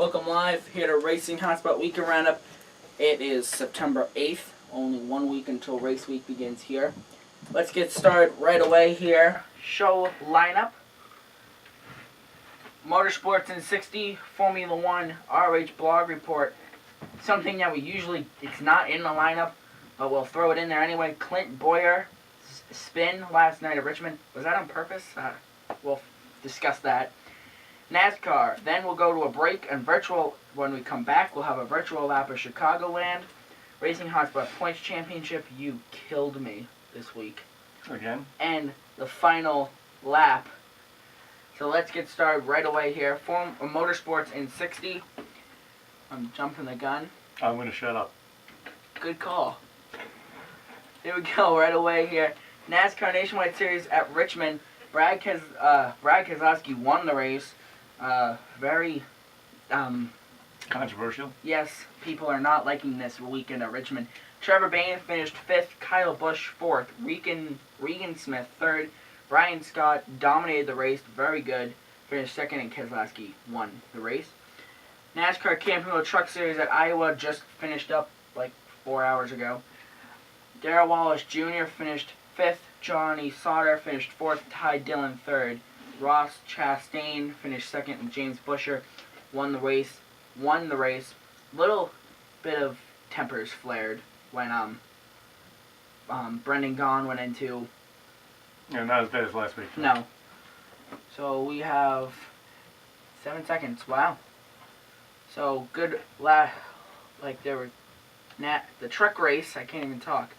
Welcome live here to Racing Hotspot Weekend Roundup. It is September 8th, only 1 week until race week begins here. Let's get started right away here. Show lineup. Motorsports in 60, Formula 1, RH blog report. Something that we usually, it's not in the lineup, but we'll throw it in there anyway. Clint Boyer spin last night at Richmond. Was that on purpose? We'll discuss that. NASCAR. Then we'll go to a break and virtual. When we come back, we'll have a virtual lap of Chicagoland. Racing Hotspot Points Championship. You killed me this week. Again? And the final lap. So let's get started right away here. Motorsports in 60. I'm jumping the gun. I'm going to shut up. Good call. Here we go, right away here. NASCAR Nationwide Series at Richmond. Brad Keselowski won the race. Very controversial. Yes, people are not liking this weekend at Richmond. Trevor Bayne finished 5th, Kyle Busch 4th, Regan Smith 3rd, Brian Scott dominated the race, very good, finished 2nd, and Keselowski won the race. NASCAR Camping World Truck Series at Iowa just finished up like 4 hours ago. Darrell Wallace Jr. finished 5th, Johnny Sauter finished 4th, Ty Dillon 3rd, Ross Chastain finished 2nd, and James Buescher won the race. Little bit of tempers flared when Brendan Gaughan went into. Yeah, not as bad as last week. No. So we have 7 seconds. Wow. So good. Like there were the truck race. I can't even talk.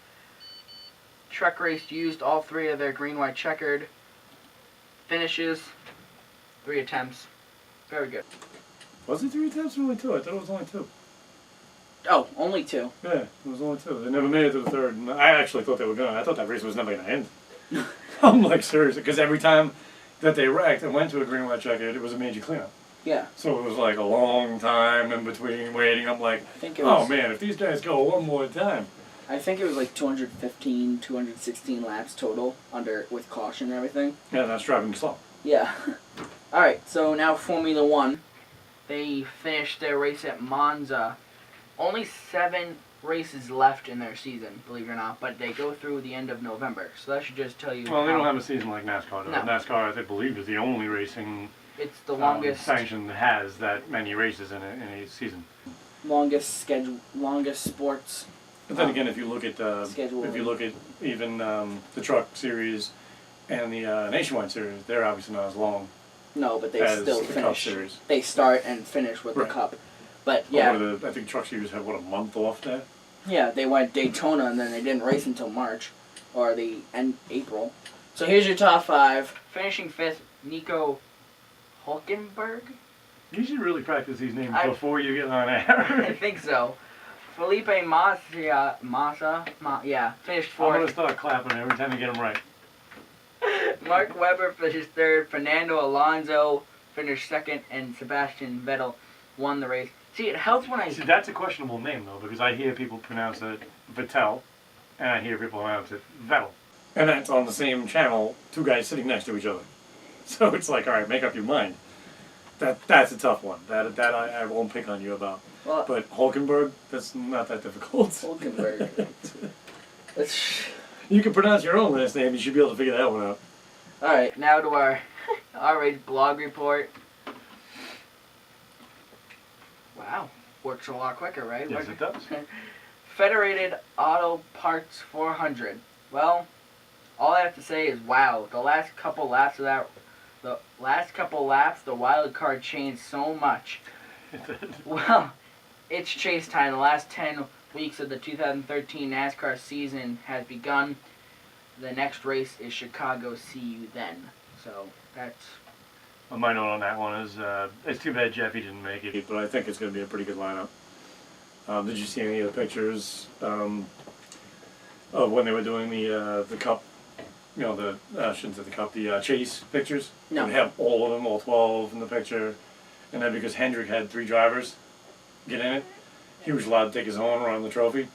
Truck race used all 3 of their green, white, checkered finishes. 3 attempts. Very good. Was it 3 attempts or only 2? I thought it was only 2. Oh, only 2. Yeah, it was only 2. They never made it to the 3rd. And I actually thought they were going to. I thought that race was never going to end. I'm like, seriously. Because every time that they wrecked and went to a green, white, checkered, it was a major cleanup. Yeah. So it was like a long time in between waiting. I'm like, oh man, if these guys go one more time. I think it was like 215, 216 laps total with caution and everything. Yeah, that's driving slow. Yeah. Alright, so now Formula 1. They finished their race at Monza. Only 7 races left in their season, believe it or not, but they go through the end of November. So that should just tell you. Well, they don't have a season like NASCAR. Though. No. NASCAR, I believe, is the only racing it's the longest sanction that has that many races in a season. Longest sports. But then again, if you look at even the truck series and the Nationwide series, they're obviously not as long. No, but they still the finish. Cup series. They start and finish with the Cup. But yeah, I think truck series have a month off there. Yeah, they went Daytona and then they didn't race until March or the end April. So here's your top 5. Finishing 5th, Nico Hülkenberg. You should really practice these names before you get on air. I think so. Felipe Massa, finished 4th. I'm going to start clapping every time you get them right. Mark Webber finished 3rd, Fernando Alonso finished 2nd, and Sebastian Vettel won the race. See, it helps when See, that's a questionable name, though, because I hear people pronounce it Vettel, and I hear people pronounce it Vettel. And that's on the same channel, 2 guys sitting next to each other. So it's like, all right, make up your mind. That's a tough one. That I won't pick on you about. Well, but Hülkenberg, that's not that difficult. Hülkenberg. You can pronounce your own last name. You should be able to figure that one out. All right, now to our RH blog report. Wow, works a lot quicker, right? Yes, it does. Federated Auto Parts 400. Well, all I have to say is wow. The last couple laps, the wild card changed so much. Well, it's chase time. The last 10 weeks of the 2013 NASCAR season has begun. The next race is Chicago. See you then. So that's. Well, my note on that one is it's too bad Jeffy didn't make it, but I think it's going to be a pretty good lineup. Did you see any of the pictures of when they were doing the Cup? You know, I shouldn't say the Cup, the Chase pictures? No. They have all of them, all 12 in the picture. And then because Hendrick had 3 drivers get in it, he was allowed to take his own around the trophy.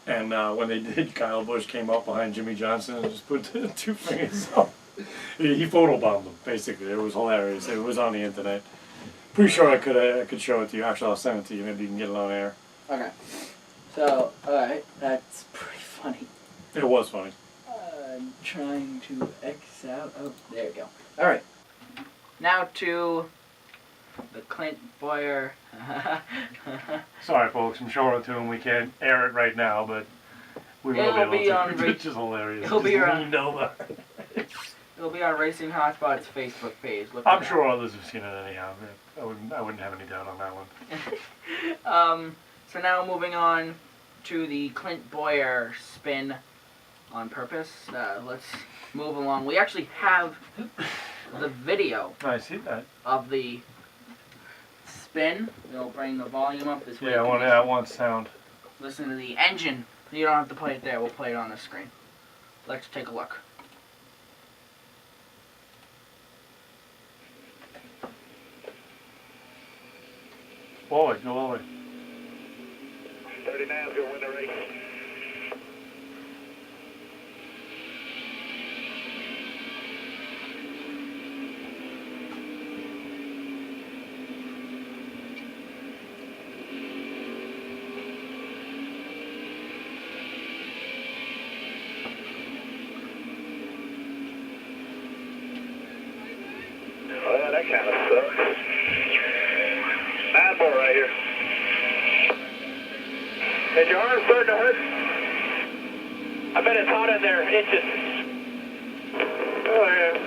And when they did, Kyle Busch came up behind Jimmy Johnson and just put 2 fingers up. He photobombed them, basically. It was hilarious. It was on the internet. Pretty sure I could show it to you. Actually, I'll send it to you. Maybe you can get it on air. Okay. So, alright, that's pretty funny. It was funny. I'm trying to X out. Oh, there we go. Alright. Now to the Clint Boyer. Sorry, folks. I'm showing it to him. We can't air it right now, but we will It'll be be able on to. It's just hilarious. It'll be Just on- leaned over. It'll be on Racing Hotspot's Facebook page. Look I'm for sure others have seen it anyhow. I wouldn't have any doubt on that one. that. So now moving on to the Clint Boyer spin on purpose. Let's move along. We actually have the video I see that. of the spin. We'll bring the volume up this way. Yeah, I want sound. Listen to the engine. You don't have to play it there. We'll play it on the screen. Let's take a look. Forward, go forward. 39's going to win the race. Well, that kind of sucks. 9-4 right here. Is your arm starting to hurt? I bet it's hot in there. Itches. Oh, yeah.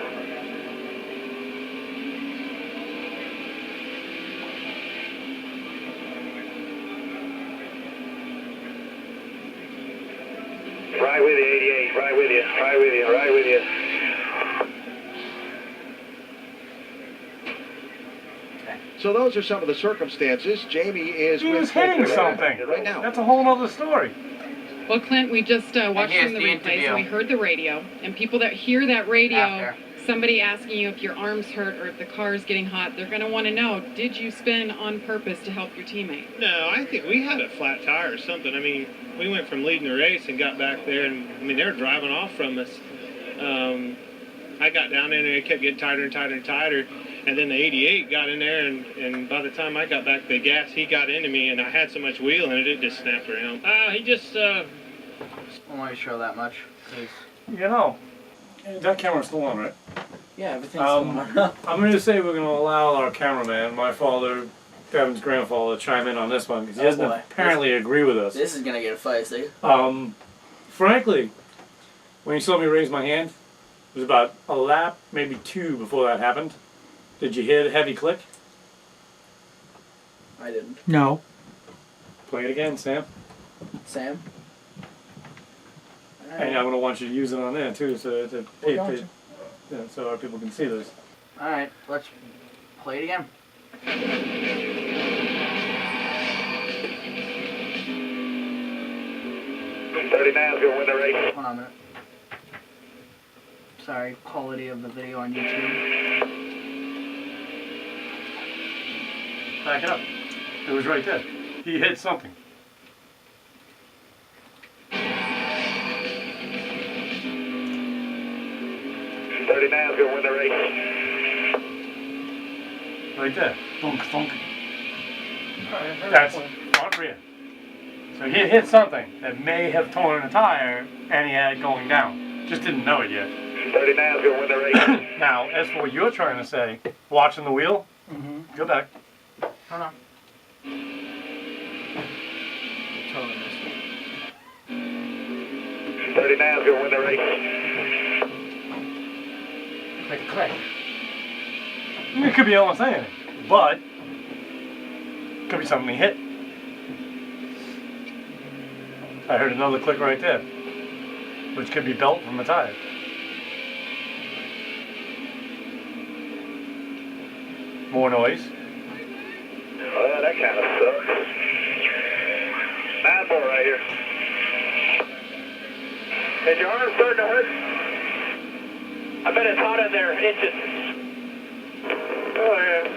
Right with you, 88. Right with you. Right with you. Right with you. So those are some of the circumstances. Jamie is He with was hitting Clint something. right now. That's a whole other story. Well, Clint, we just watched here's from the the replays interview. and we heard the radio. And people that hear that radio, After. somebody asking you if your arm's hurt or if the car's getting hot, they're going to want to know, did you spin on purpose to help your teammate? No, I think we had a flat tire or something. I mean, we went from leading the race and got back there, and I mean, they were driving off from us. I got down in there, it kept getting tighter and tighter and tighter, and then the 88 got in there, and by the time I got back, the gas, he got into me, and I had so much wheel in it, it just snapped around. He just, I don't want to show that much. 'Cause You know, that camera's still on, right? yeah, everything's I'm going to say we're going to allow our cameraman, my father, Devin's grandfather, to chime in on this one, because he Oh, doesn't boy. apparently agree with us. This is going to get feisty. Frankly, when you saw me raise my hand, it was about a lap, maybe two before that happened. Did you hear the heavy click? I didn't. No. Play it again, Sam. Sam? And I'm going to want you to use it on there, too, so gotcha. so our people can see this. Alright, let's play it again. 39's going to win the race. Hold on a minute. Sorry, quality of the video on YouTube. Back it up. It was right there. He hit something. Thirty-nine's going to win the race. Right there. Thunk, thunk. That's front rear. So he hit something that may have torn a tire, and he had it going down. Just didn't know it yet. 39's going to win the race. Now, as for what you're trying to say, watching the wheel, go back. Hold on. Totally missed it. 39's going to win the race. Click, click. It could be almost anything, but could be something he hit. I heard another click right there, which could be belt from a tire. More noise. Well, that kind of sucks. 9-4 right here. Is your arm starting to hurt? I bet it's hot in there. Itches. Oh, yeah.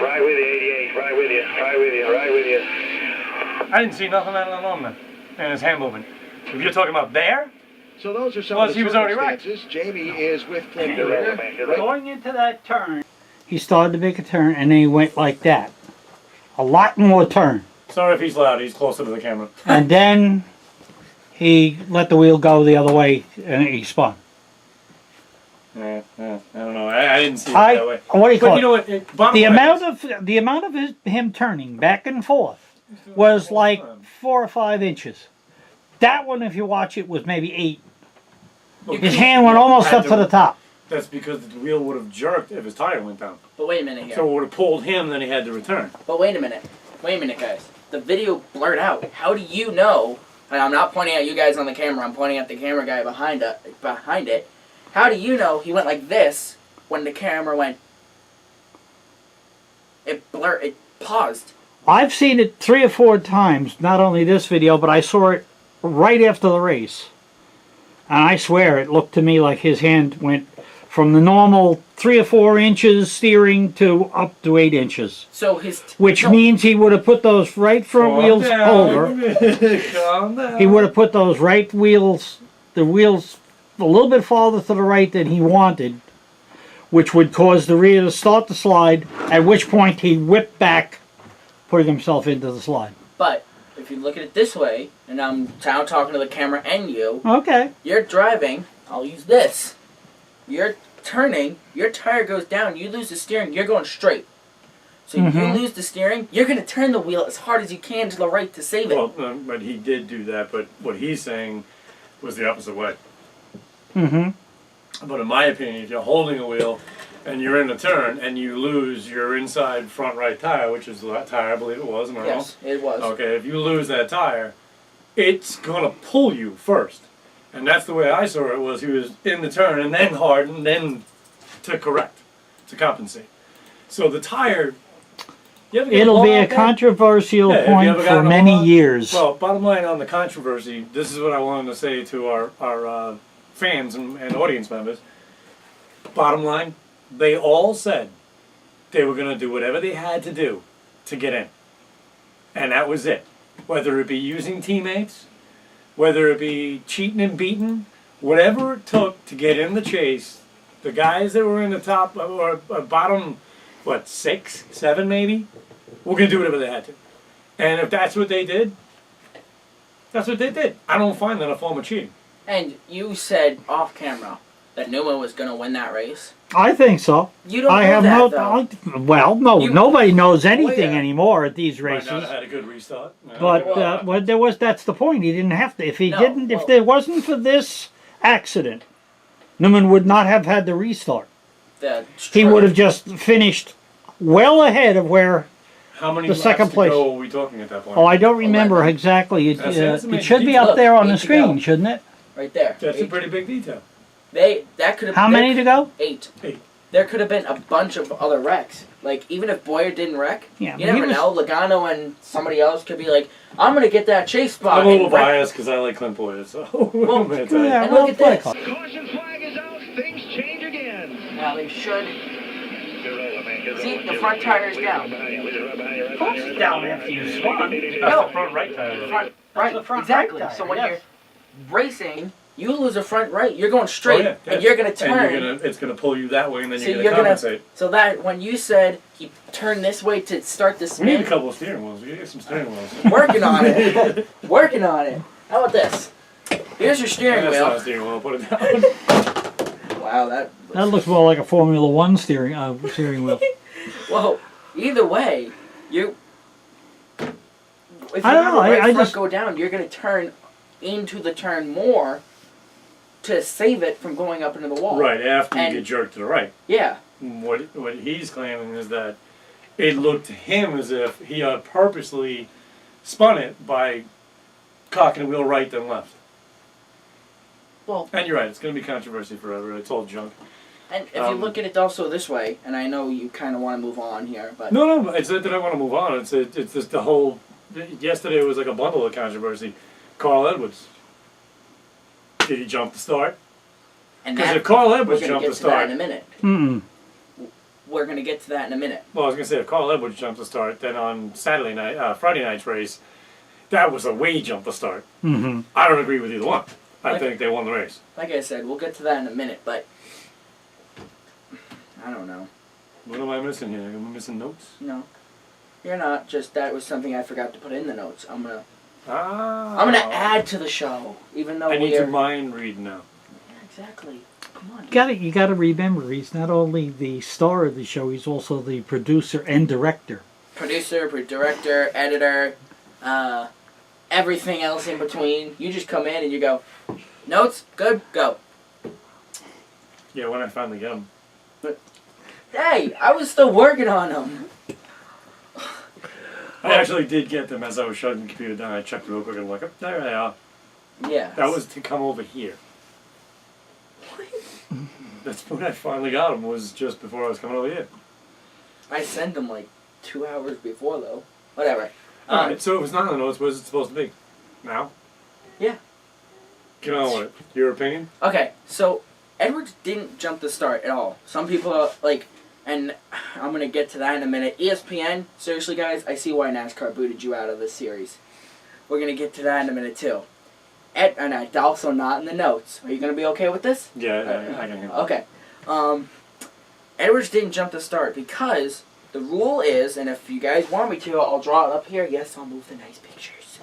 Right with you, 88. Right with you. Right with you. Right with you. I didn't see nothing on that, and his hand moving. If you're talking about there, So those are some Plus, of the he was already right. circumstances. Jamie is with Clint You're right, Berger. man, you're right. Going into that turn, he started to make a turn, and then he went like that. A lot more turn. sorry if he's loud, he's closer to the camera. And then he let the wheel go the other way, and he spun. I don't know. I didn't see it that way. What do you call But it? you know what? Bottom The line amount of him turning back and forth was like 4 or 5 inches. That one, if you watch it, was maybe 8. His hand went almost up to the top. That's because the wheel would have jerked if his tire went down. But wait a minute here. So it would have pulled him, then he had to return. But wait a minute. Wait a minute, guys. The video blurred out. How do you know? And I'm not pointing at you guys on the camera. I'm pointing at the camera guy behind it. How do you know he went like this when the camera went? It paused. I've seen it 3 or 4 times, not only this video, but I saw it right after the race. And I swear it looked to me like his hand went from the normal 3 or 4 inches steering to up to 8 inches. So Which means he would have put those right front wheels over. Calm down. He would have put those right wheels, the wheels a little bit farther to the right than he wanted, which would cause the rear to start the slide, at which point he whipped back, putting himself into the slide. But if you look at it this way, and I'm now talking to the camera and you, Okay. you're driving, I'll use this. You're turning, your tire goes down, you lose the steering, you're going straight. So you lose the steering, you're going to turn the wheel as hard as you can to the right to save it. Well, but he did do that, but what he's saying was the opposite way. Mm-hmm. But in my opinion, if you're holding a wheel and you're in a turn and you lose your inside front right tire, which is the tire I believe it was, am I wrong? Yes, it was. Okay, if you lose that tire, it's going to pull you first. And that's the way I saw it, was he was in the turn and then hard and then to correct, to compensate. So the tire... It'll be a controversial point for many years. Well, bottom line on the controversy, this is what I wanted to say to our fans and audience members. Bottom line, they all said they were going to do whatever they had to do to get in. And that was it. Whether it be using teammates, whether it be cheating and beating, whatever it took to get in the chase, the guys that were in the top or bottom, 6, 7 maybe, were going to do whatever they had to. And if that's what they did, that's what they did. I don't find that a form of cheating. And you said off camera that Newman was going to win that race. I think so. You don't know that, though. Well, no, nobody knows anything anymore at these races. Might not have had a good restart. But that's the point. He didn't have to. If he didn't, well, if there wasn't for this accident, Newman would not have had the restart. He would have just finished well ahead of where How many the laps second to place. go are we talking at that point? Oh, I don't remember 11. exactly. It, That's it should be up there on the 8 to go. screen, shouldn't it? Right there. That's a pretty big detail. That could have. How many to go? 8. 8. There could have been a bunch of other wrecks. Like, even if Boyer didn't wreck, Yeah, you but he never was- know. Logano and somebody else could be like, I'm going to get that chase spot. I'm a little and wreck. biased because I like Clint Boyer, so Well, I'm gonna tell you. Yeah, And well, look at play this. call. Caution flag is out. Things change again. Now they should. Good rolling, man. Good See, rolling. the front tire is down. Of course it's down after you spun. No. the front right tire. Front, That's right, the front exactly. right tire, So when yes. you're racing, you lose a front right. You're going straight, and you're going to turn. And it's going to pull you that way, and then So you're going you're to gonna- compensate. So that when you said he turned this way to start the We need a spin, couple of steering wheels. We gotta get some steering wheels. working on it, working on it. How about this? Here's your steering That's not a wheel. steering wheel. Put it down. Wow, that. That looks more like a Formula One steering wheel. Well, either way, you. If you I don't have know, a right I front just- go down, you're going to turn into the turn more to save it from going up into the wall. Right after you And- get jerked to the right. Yeah. What he's claiming is that it looked to him as if he had purposely spun it by cocking the wheel right then left. Well, And you're right, it's going to be controversy forever. It's all junk. and if you look at it also this way, and I know you kind of want to move on here, but No, it's not that I want to move on. It's just the whole. Yesterday was like a bundle of controversy. Carl Edwards. Did he jump the start? and Because that, if Carl we're Edwards going to jumped get the to that start, in a minute. Mm-mm. We're going to get to that in a minute. well, I was going to say if Carl Edwards jumped the start, then on Friday night's race, that was a way jump to start. Mm-hmm. I don't agree with either one. I Like- think they won the race. Like I said, we'll get to that in a minute, but I don't know. What am I missing here? Am I missing notes? No, you're not. Just that was something I forgot to put in the notes. I'm gonna add to the show, even though I need we're to mind read now. exactly. Come on. You gotta remember, he's not only the star of the show, he's also the producer and director. Producer, director, editor, everything else in between. You just come in and you go, notes, good, go. Yeah, when I finally get them. Hey, I was still working on them. I actually did get them as I was shutting the computer down. I checked real quick and I'm like, oh, there they are. Yeah. That was to come over here. That's when I finally got them, was just before I was coming over here. I sent them like 2 hours before though. Whatever. Alright, so it was not in the notes. What is it supposed to be? Now? Yeah. Get on with it. Your opinion? Okay, so Edwards didn't jump the start at all. Some people are like, and I'm going to get to that in a minute. ESPN, seriously guys, I see why NASCAR booted you out of this series. We're going to get to that in a minute too. And it's also not in the notes. Are you going to be okay with this? Yeah, I can hear. Okay. Edwards didn't jump the start because the rule is, and if you guys want me to, I'll draw it up here. Yes, I'll move the nice pictures.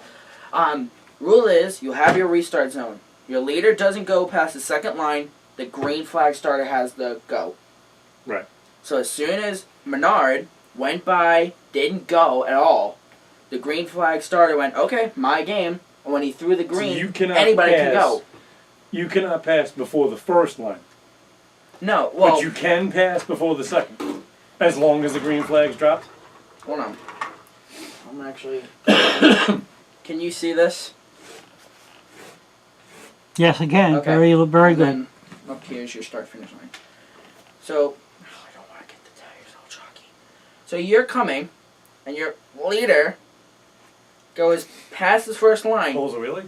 Rule is, you have your restart zone. Your leader doesn't go past the second line. The green flag starter has the go. Right. So as soon as Menard went by, didn't go at all, the green flag starter went, okay, my game. And when he threw the green, you cannot anybody pass, can go. You cannot pass before the first line. No, well... But you can pass before the second. As long as the green flag's dropped. Hold on. I'm actually... Can you see this? Yes, I can. Okay. Very And good. then up here's your start-finish line. So... I don't want to get the tires all chalky. So you're coming, and your leader goes past his first line. Holes are really?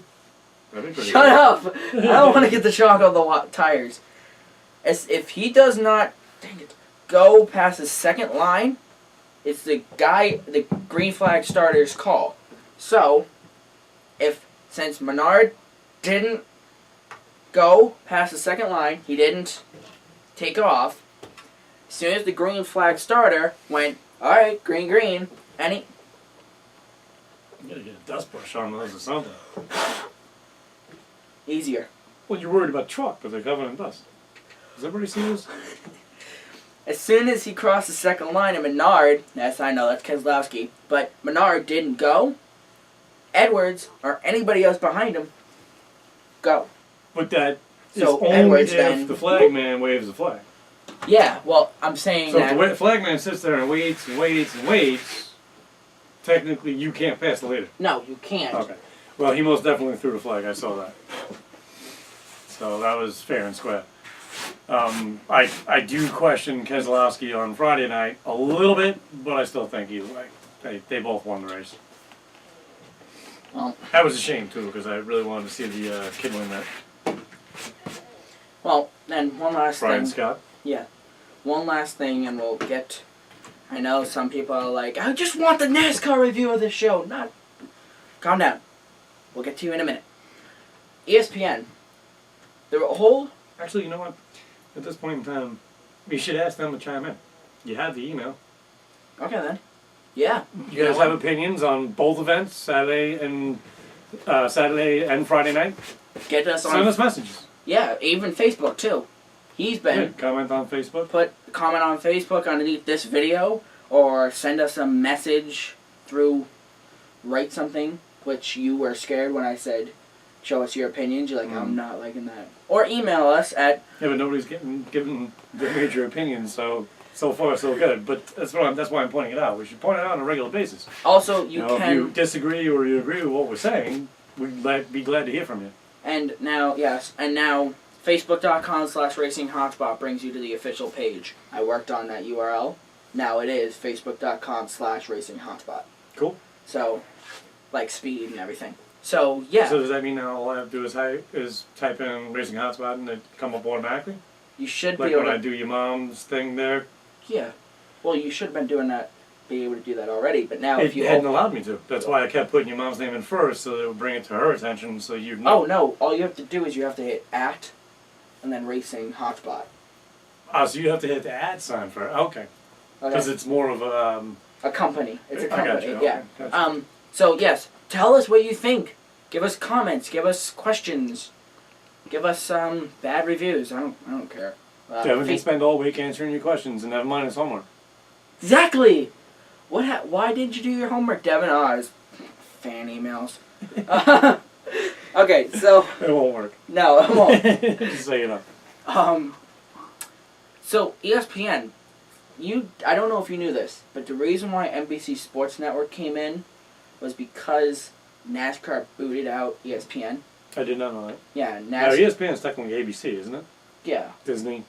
That'd be pretty Shut good. up! I don't want to get the chalk on the tires. As if he does not, dang it, go past the second line, it's the green flag starter's call. So, since Menard didn't go past the second line, he didn't take off. As soon as the green flag starter went, all right, green, and he. You gotta get a dust brush on those or something. Easier. Well, you're worried about truck, but they're covered in dust. Has everybody seen this? As soon as he crossed the second line and Menard, yes, I know, that's Keselowski, but Menard didn't go, Edwards, or anybody else behind him, go. But that is So only Edwards if then- the flag man waves the flag. Yeah, well, I'm saying So that... if the flag man sits there and waits and waits and waits, technically you can't pass the leader. No, you can't. Okay. Well, he most definitely threw the flag. I saw that. So that was fair and square. I do question Keselowski on Friday night a little bit, but I still think either way. They both won the race. Well, That was a shame, too, because I really wanted to see the kid win that. well, then one last Brian thing. Scott. Yeah. One last thing, and we'll get... I know some people are like, I just want the NASCAR review of this show. Not... Calm down. We'll get to you in a minute. ESPN. The whole... Actually, you know what? At this point in time, you should ask them to chime in. You had the email. Okay, then. Yeah. You guys have opinions on both events, Saturday and Friday night? Get us on... Send us messages. Yeah, even Facebook, too. He's Yeah, been... comment on Facebook. Comment on Facebook underneath this video, or send us a message through Write Something, which you were scared when I said, show us your opinions. You're like, I'm not liking that. Or email us at... Yeah, but nobody's giving their major opinions, so far so good. But that's why I'm pointing it out. We should point it out on a regular basis. Also, you If can... you disagree or you agree with what we're saying, we'd be glad to hear from you. And now, yes, and now Facebook.com/RacingHotspot brings you to the official page. I worked on that URL. Now it is Facebook.com/RacingHotspot. Cool. So, like speed and everything. So, yeah. So does that mean now all I have to do is type in Racing Hotspot and it come up automatically? You should Like be able when to... I do your mom's thing there? Yeah. Well, you should have been doing that be able to do that already. But now, It if you hadn't allowed me to. That's why I kept putting your mom's name in first, so that it would bring it to her attention, so you'd know. Oh no! All you have to do is you have to hit @ and then racing hotspot. Oh, so you have to hit the @ sign for it. Okay. Because Okay. it's more of a... A company. It's a I got company. you. Yeah. Okay, gotcha. So yes, tell us what you think. Give us comments. Give us questions. Give us bad reviews. I don't care. Devin can spend all week answering your questions and never mind his homework. Exactly. Why didn't you do your homework, Devin? Oh, it's fan emails. Okay, so It won't work. no, it won't. Just so you know. So ESPN, I don't know if you knew this, but the reason why NBC Sports Network came in was because NASCAR booted out ESPN. I did not know that. Yeah, Now, ESPN is technically ABC, isn't it? Yeah, Disney.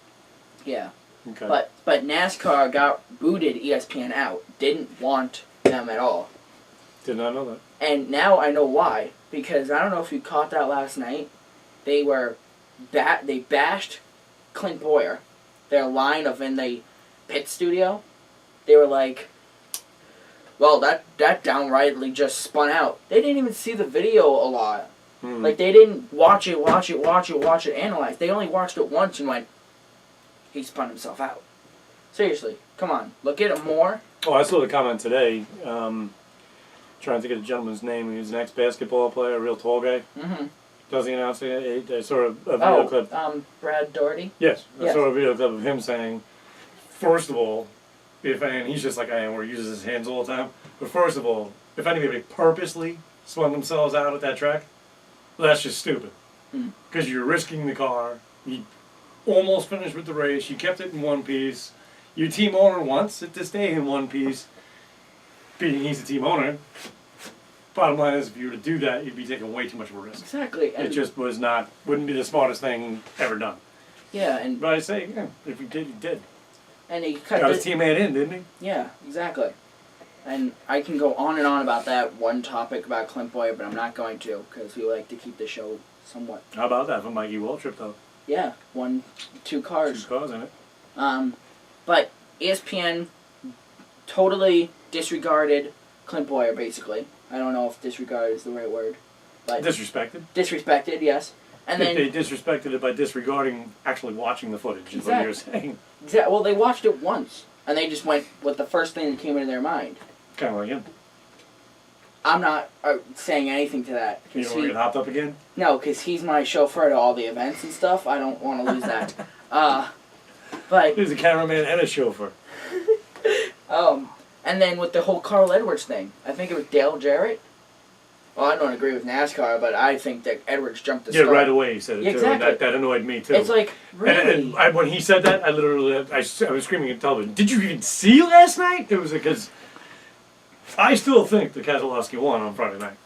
yeah. Okay. But NASCAR got booted ESPN out. Didn't want them at all. Did not know that. And now I know why. Because I don't know if you caught that last night. They bashed Clint Boyer. Their line of in the pit studio. They were like, well, that downrightly just spun out. They didn't even see the video a lot. Like, they didn't watch it, analyze. They only watched it once and went, he spun himself out. Seriously, come on. Look at it more. Oh, I saw the comment today. Trying to think of the gentleman's name. He was an ex-basketball player, a real tall guy. Mm-hmm. Does he announce it? I saw a video clip. Brad Doherty? Yes, I Yes. saw a video clip of him saying, first of all, and he's just like I am, where he uses his hands all the time. But first of all, if anybody purposely spun themselves out at that track, well, that's just stupid. Because you're risking the car. You almost finished with the race. You kept it in one piece. Your team owner wants it to stay in one piece. Being he's a team owner. Bottom line is, if you were to do that, you'd be taking way too much of a risk. Exactly. It just wouldn't be the smartest thing ever done. Yeah, and But I say, yeah, if he did, he did. and he cut Got his teammate in, didn't he? Yeah, exactly. And I can go on and on about that one topic about Clint Boyer, but I'm not going to because we like to keep the show somewhat. How about that for Mikey Waltrip, though? Yeah, 2 cars. 2 cars in it. But ESPN totally disregarded Clint Boyer, basically. I don't know if disregard is the right word. But Disrespected? disrespected, yes. And then They disrespected it by disregarding actually watching the footage, is what you're saying. well, they watched it once, and they just went with the first thing that came into their mind. Kind of like him. I'm not saying anything to that. You don't want to get hopped up again? No, because he's my chauffeur to all the events and stuff. I don't want to lose that. But He's a cameraman and a chauffeur. and then with the whole Carl Edwards thing, I think it was Dale Jarrett. Well, I don't agree with NASCAR, but I think that Edwards jumped the Yeah, start. right away he said it, Yeah, too. exactly. And that annoyed me, too. It's like, really? And when he said that, I literally, I was screaming at television, did you even see last night? It was because I still think the Keselowski won on Friday night.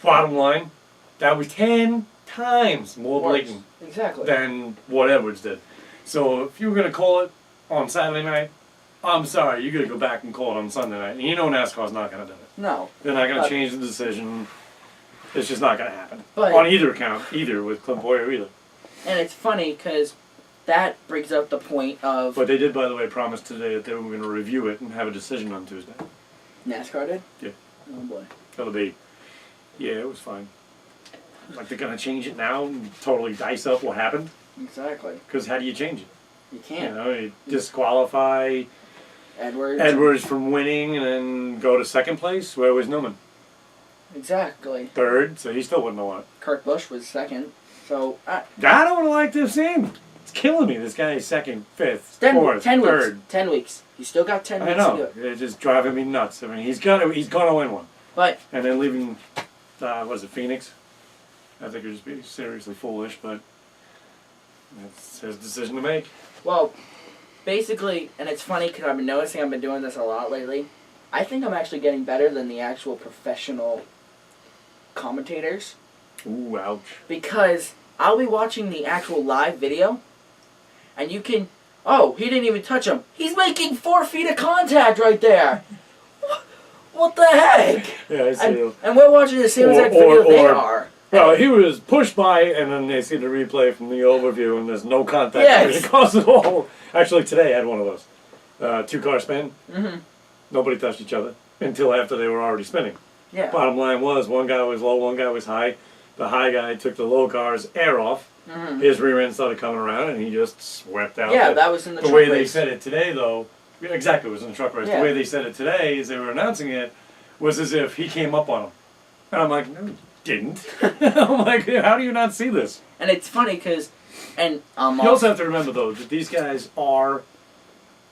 Bottom line, that was 10 times more blatant Exactly. than what Edwards did. So if you were going to call it on Saturday night, I'm sorry, you're going to go back and call it on Sunday night. And you know NASCAR's not going to do it. No. They're not going to change the decision. It's just not going to happen. But- on either account, either with Clint Boyer either. And it's funny because that brings up the point of But they did, by the way, promise today that they were going to review it and have a decision on Tuesday. NASCAR did? Yeah. Oh boy. That'll be, yeah, it was fine. Like they're going to change it now and totally dice up what happened? Exactly. Because how do you change it? You You can't. know, you disqualify Edwards. from winning and then go to second place. Where was Newman? Exactly. Third, so he still wouldn't have won it. Kurt Busch was second. So, I don't want to like this scene. It's killing me. This guy is second, fifth, 10 fourth, 10 third. weeks. 10 weeks. You still got 10 I weeks to do know. it. It's just driving me nuts. I mean, he's gonna win one. But And then leaving, was it Phoenix? I think it would just be seriously foolish, but it's his decision to make. Well, basically, and it's funny because I've been noticing I've been doing this a lot lately. I think I'm actually getting better than the actual professional commentators Ooh, ouch. because I'll be watching the actual live video, and you can. Oh, he didn't even touch him. He's making 4 feet of contact right there. What the heck? Yeah, I see you. And we're watching the same exact video they are. Well, he was pushed by, and then they see the replay from the overview, and there's no contact Yes. across at all. Actually, today I had one of those. 2-car spin. Mm-hmm. Nobody touched each other until after they were already spinning. Yeah. Bottom line was, one guy was low, one guy was high. The high guy took the low car's air off. Mhm. His rear end started coming around, and he just swept out. Yeah, that was in the The truck way they race. said it today, though, exactly, it was in the truck race. Yeah. The way they said it today, as they were announcing it, was as if he came up on him. And I'm like, no, he didn't. I'm like, how do you not see this? And it's funny because, and You also have to remember, though, that these guys are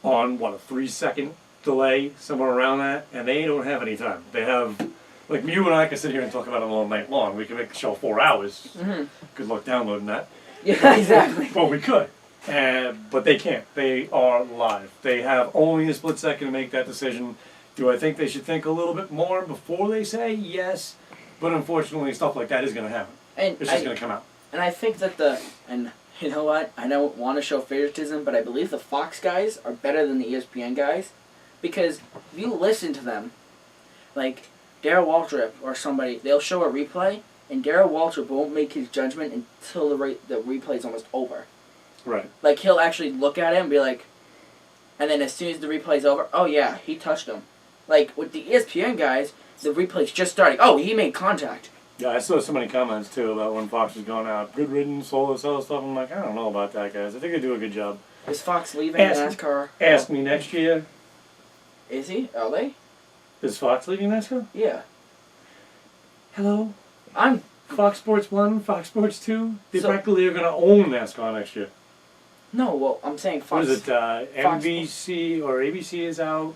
on, what, a 3-second delay, somewhere around that, and they don't have any time. They have, like, you and I can sit here and talk about it all night long. We can make the show 4 hours. Mhm. Good luck downloading that. Yeah, exactly. Well, we could. But they can't. They are live. They have only a split second to make that decision. Do I think they should think a little bit more before they say yes? But unfortunately, stuff like that is going to happen. And It's just going to come out. And I think that and you know what? I don't want to show favoritism, but I believe the Fox guys are better than the ESPN guys. Because if you listen to them, like Darrell Waltrip or somebody, they'll show a replay, and Darrell Waltrip won't make his judgment until the replay's almost over. Right. Like, he'll actually look at it and be like, and then as soon as the replay's over, oh yeah, he touched him. Like, with the ESPN guys, the replay's just starting. Oh, he made contact. Yeah, I saw so many comments, too, about when Fox was going out. Good riddance, all this other stuff. I'm like, I don't know about that, guys. I think they do a good job. Is Fox leaving NASCAR? Ask me next year. Is he? Are they? Is Fox leaving NASCAR? Yeah. Hello? I'm... Fox Sports 1, Fox Sports 2. They So- practically are going to own NASCAR next year. No, well, I'm saying What Fox... is it? Fox- NBC or ABC is out,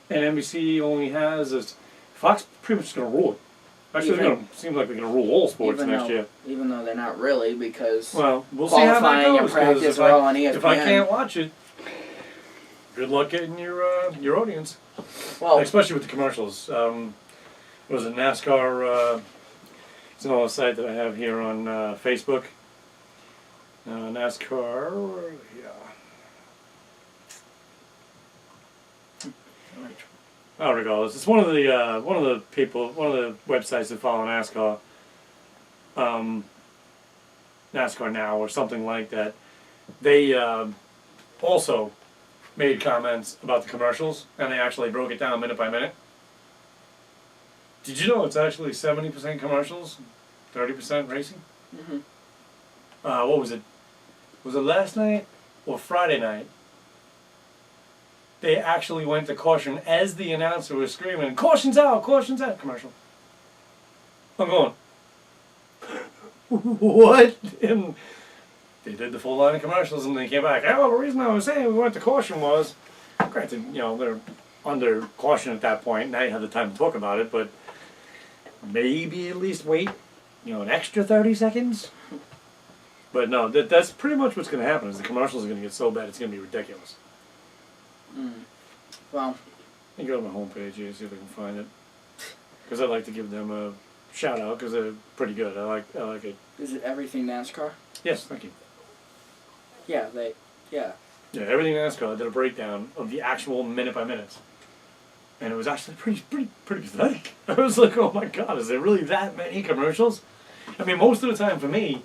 and NBC only has this. Fox pretty much going to rule it. Actually, Even- they're going to seem like they're going to rule all sports even next though, year. Even though they're not really, because Well, we'll see how that qualifying goes. and 'cause practice if are all I, on ESPN. if I can't watch it, good luck getting your audience. Well, Especially with the commercials. It was a NASCAR. It's another site that I have here on Facebook. NASCAR. Yeah. Oh, regardless, it's one of the people, one of the websites that follow NASCAR. NASCAR Now or something like that. They also made comments about the commercials, and they actually broke it down minute by minute. Did you know it's actually 70% commercials, 30% racing? Mhm. What was it? Was it last night or Friday night? They actually went to caution as the announcer was screaming, "Caution's out! Caution's out!" Commercial. I'm going, what? And they did the full line of commercials, and they came back. Oh, the reason I was saying we went to caution was, granted, you know, they're under caution at that point. Now you have the time to talk about it, but maybe at least wait, you know, an extra 30 seconds. But no, that's pretty much what's going to happen. Is the commercials are going to get so bad it's going to be ridiculous. well, You go to my homepage here, see if I can find it, because I'd like to give them a shout out because they're pretty good. I like it. is it everything NASCAR? Yes, thank you. Yeah, Yeah, everything NASCAR did a breakdown of the actual minute by minutes, and it was actually pretty pathetic. I was like, oh my god, is there really that many commercials? I mean, most of the time for me,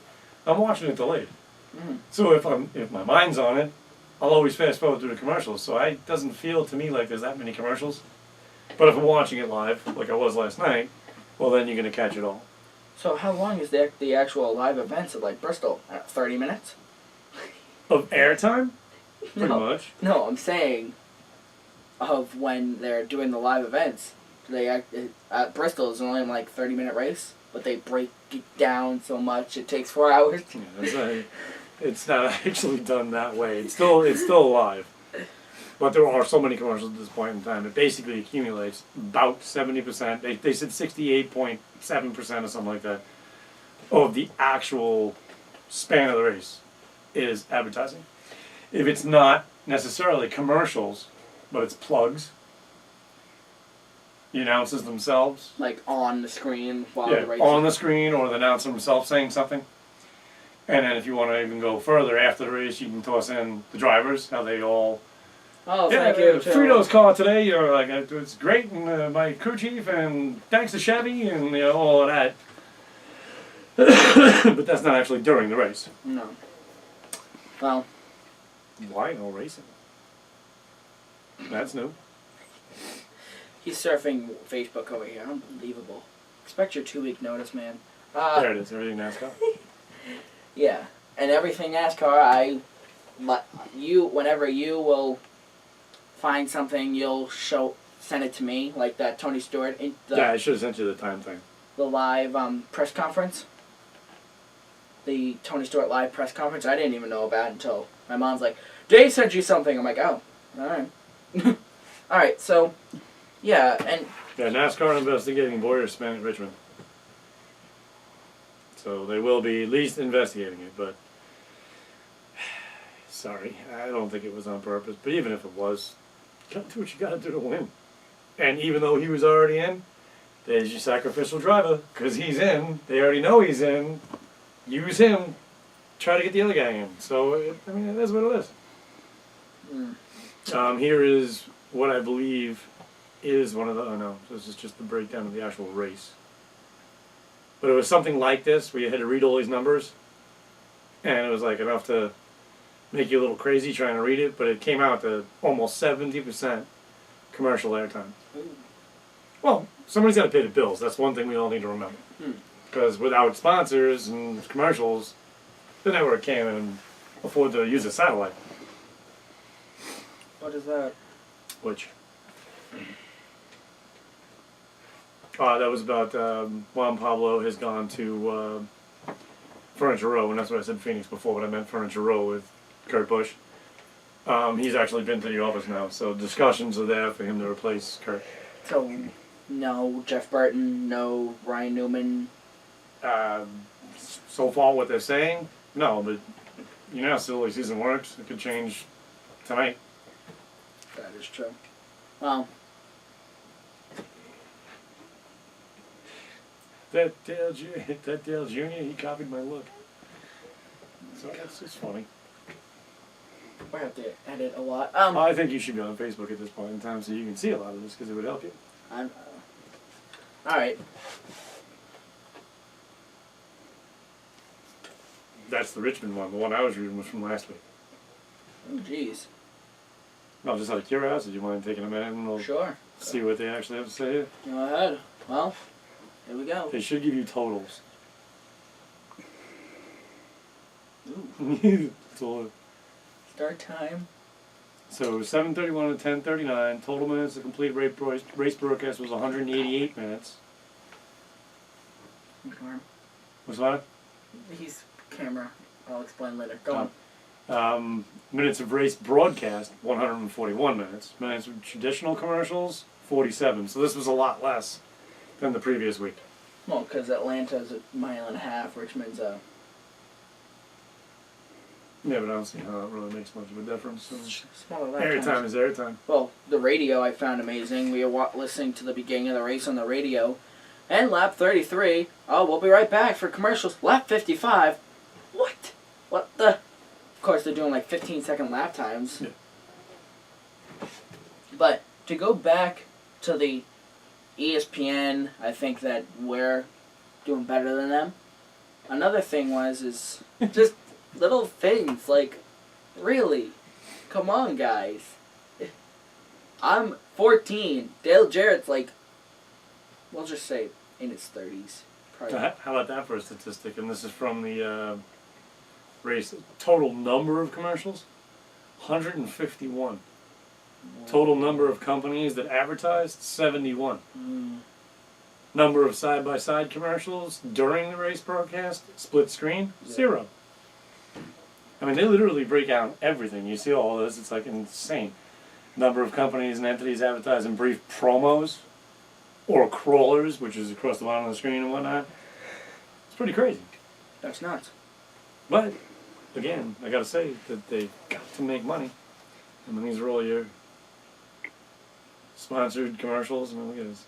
I'm watching it delayed. So if my mind's on it, I'll always fast forward through the commercials. So it doesn't feel to me like there's that many commercials. But if I'm watching it live, like I was last night, well then you're gonna catch it all. So how long is the actual live events at like Bristol? 30 minutes? Of airtime, pretty much. No, I'm saying of when they're doing the live events. At Bristol is only like 30-minute race, but they break it down so much it takes 4 hours. Yeah, it's not actually done that way. It's still live. But there are so many commercials at this point in time. It basically accumulates about 70%. They said 68.7% or something like that of the actual span of the race is advertising. If it's not necessarily commercials, but it's plugs, the announcers themselves. Like on the screen while Yeah, the race. on the screen or the announcer himself saying something. And then if you want to even go further after the race, you can toss in the drivers, how they all... Oh, Yeah, thank you. Frito's car today, you're like, it's great, and my crew chief, and thanks to Chevy, and you know, all of that. But that's not actually during the race. No. Well, Why no racing? That's new. He's surfing Facebook over here. Unbelievable. Expect your 2-week notice, man. There it is. Everything NASCAR. Yeah, and everything NASCAR. Whenever you will find something, you'll send it to me, like that Tony Stewart. Yeah, I should have sent you the time thing. The live press conference. The Tony Stewart live press conference. I didn't even know about it until my mom's like, Dave sent you something. I'm like, oh, all right. All right, so, yeah, and... Yeah, NASCAR investigating Boyer Smith at Richmond. So they will be at least investigating it, but... Sorry, I don't think it was on purpose. But even if it was, you gotta do what you gotta do to win. And even though he was already in, there's your sacrificial driver. Because he's in, they already know he's in. Use him, try to get the other guy in. So, I mean, that's what it is. Here is what I believe is one of the, oh no, this is just the breakdown of the actual race. But it was something like this, where you had to read all these numbers, and it was like enough to make you a little crazy trying to read it, but it came out to almost 70% commercial airtime. Well, somebody's got to pay the bills. That's one thing we all need to remember. Because without sponsors and commercials, the network can't even afford to use a satellite. What is that? Which? That was about Juan Pablo has gone to Furniture Row, and that's what I said Phoenix before, but I meant Furniture Row with Kurt Busch. He's actually been to the office now, so discussions are there for him to replace Kurt. So, no Jeff Burton, no Ryan Newman. So far, what they're saying, no, but you know how silly season works. It could change tonight. That is true. Well, that Dale Jr., he copied my look. So that's just funny. I have to edit a lot. I think you should be on Facebook at this point in time so you can see a lot of this because it would help you. All right. That's the Richmond one. The one I was reading was from last week. Oh, jeez. No, just out of curiosity, you mind taking a minute and we'll Sure. see what they actually have to say here? Go ahead. Well, here we go. They should give you totals. Ooh. That's all. Start time. So 7:31 to 10:39. Total minutes to complete race broadcast was 188 minutes. What's that? He's camera. I'll explain later. Go on. Minutes of race broadcast, 141 minutes. Minutes of traditional commercials, 47. So this was a lot less than the previous week. Well, because Atlanta's a mile and a half. Richmond's a... Yeah, but I don't see how it really makes much of a difference. So smaller lap airtime times. is airtime. Well, the radio I found amazing. We were listening to the beginning of the race on the radio. And lap 33. Oh, we'll be right back for commercials. Lap 55. What? What the... Of course, they're doing like 15-second lap times. Yeah. But to go back to the ESPN, I think that we're doing better than them. Another thing is just little things like, really, come on, guys. I'm 14. Dale Jarrett's like, we'll just say in his 30s. Probably. How about that for a statistic? And this is from the race. Total number of commercials, 151. Total number of companies that advertised, 71. Number of side-by-side commercials during the race broadcast, split screen, 0. I mean, they literally break out everything. You see all this, it's like insane. Number of companies and entities advertising brief promos or crawlers, which is across the bottom of the screen and whatnot. It's pretty crazy. That's nuts. But, again, I gotta say that they got to make money. I mean, these are all your sponsored commercials. I mean, look at this.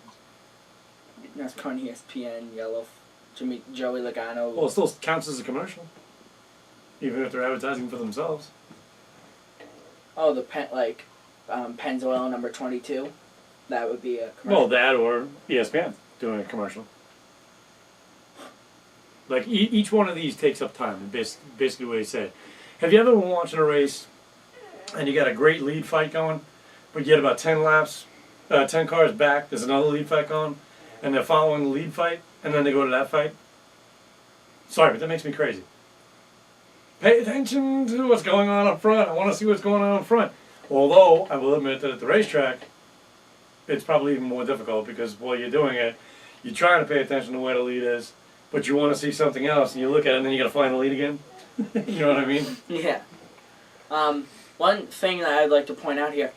NASCAR and ESPN, Yellow, Joey Logano. Well, it still counts as a commercial. Even if they're advertising for themselves. Oh, the Pennzoil number 22. That would be a commercial. Well, that or ESPN doing a commercial. Like, each one of these takes up time, basically what he said. Have you ever been watching a race and you got a great lead fight going, but you get about 10 laps 10 cars back, there's another lead fight going, and they're following the lead fight, and then they go to that fight. Sorry, but that makes me crazy. Pay attention to what's going on up front. I want to see what's going on up front. Although, I will admit that at the racetrack, it's probably even more difficult because while you're doing it, you're trying to pay attention to where the lead is, but you want to see something else, and you look at it, and then you got to find the lead again. You know what I mean? Yeah. One thing that I'd like to point out here,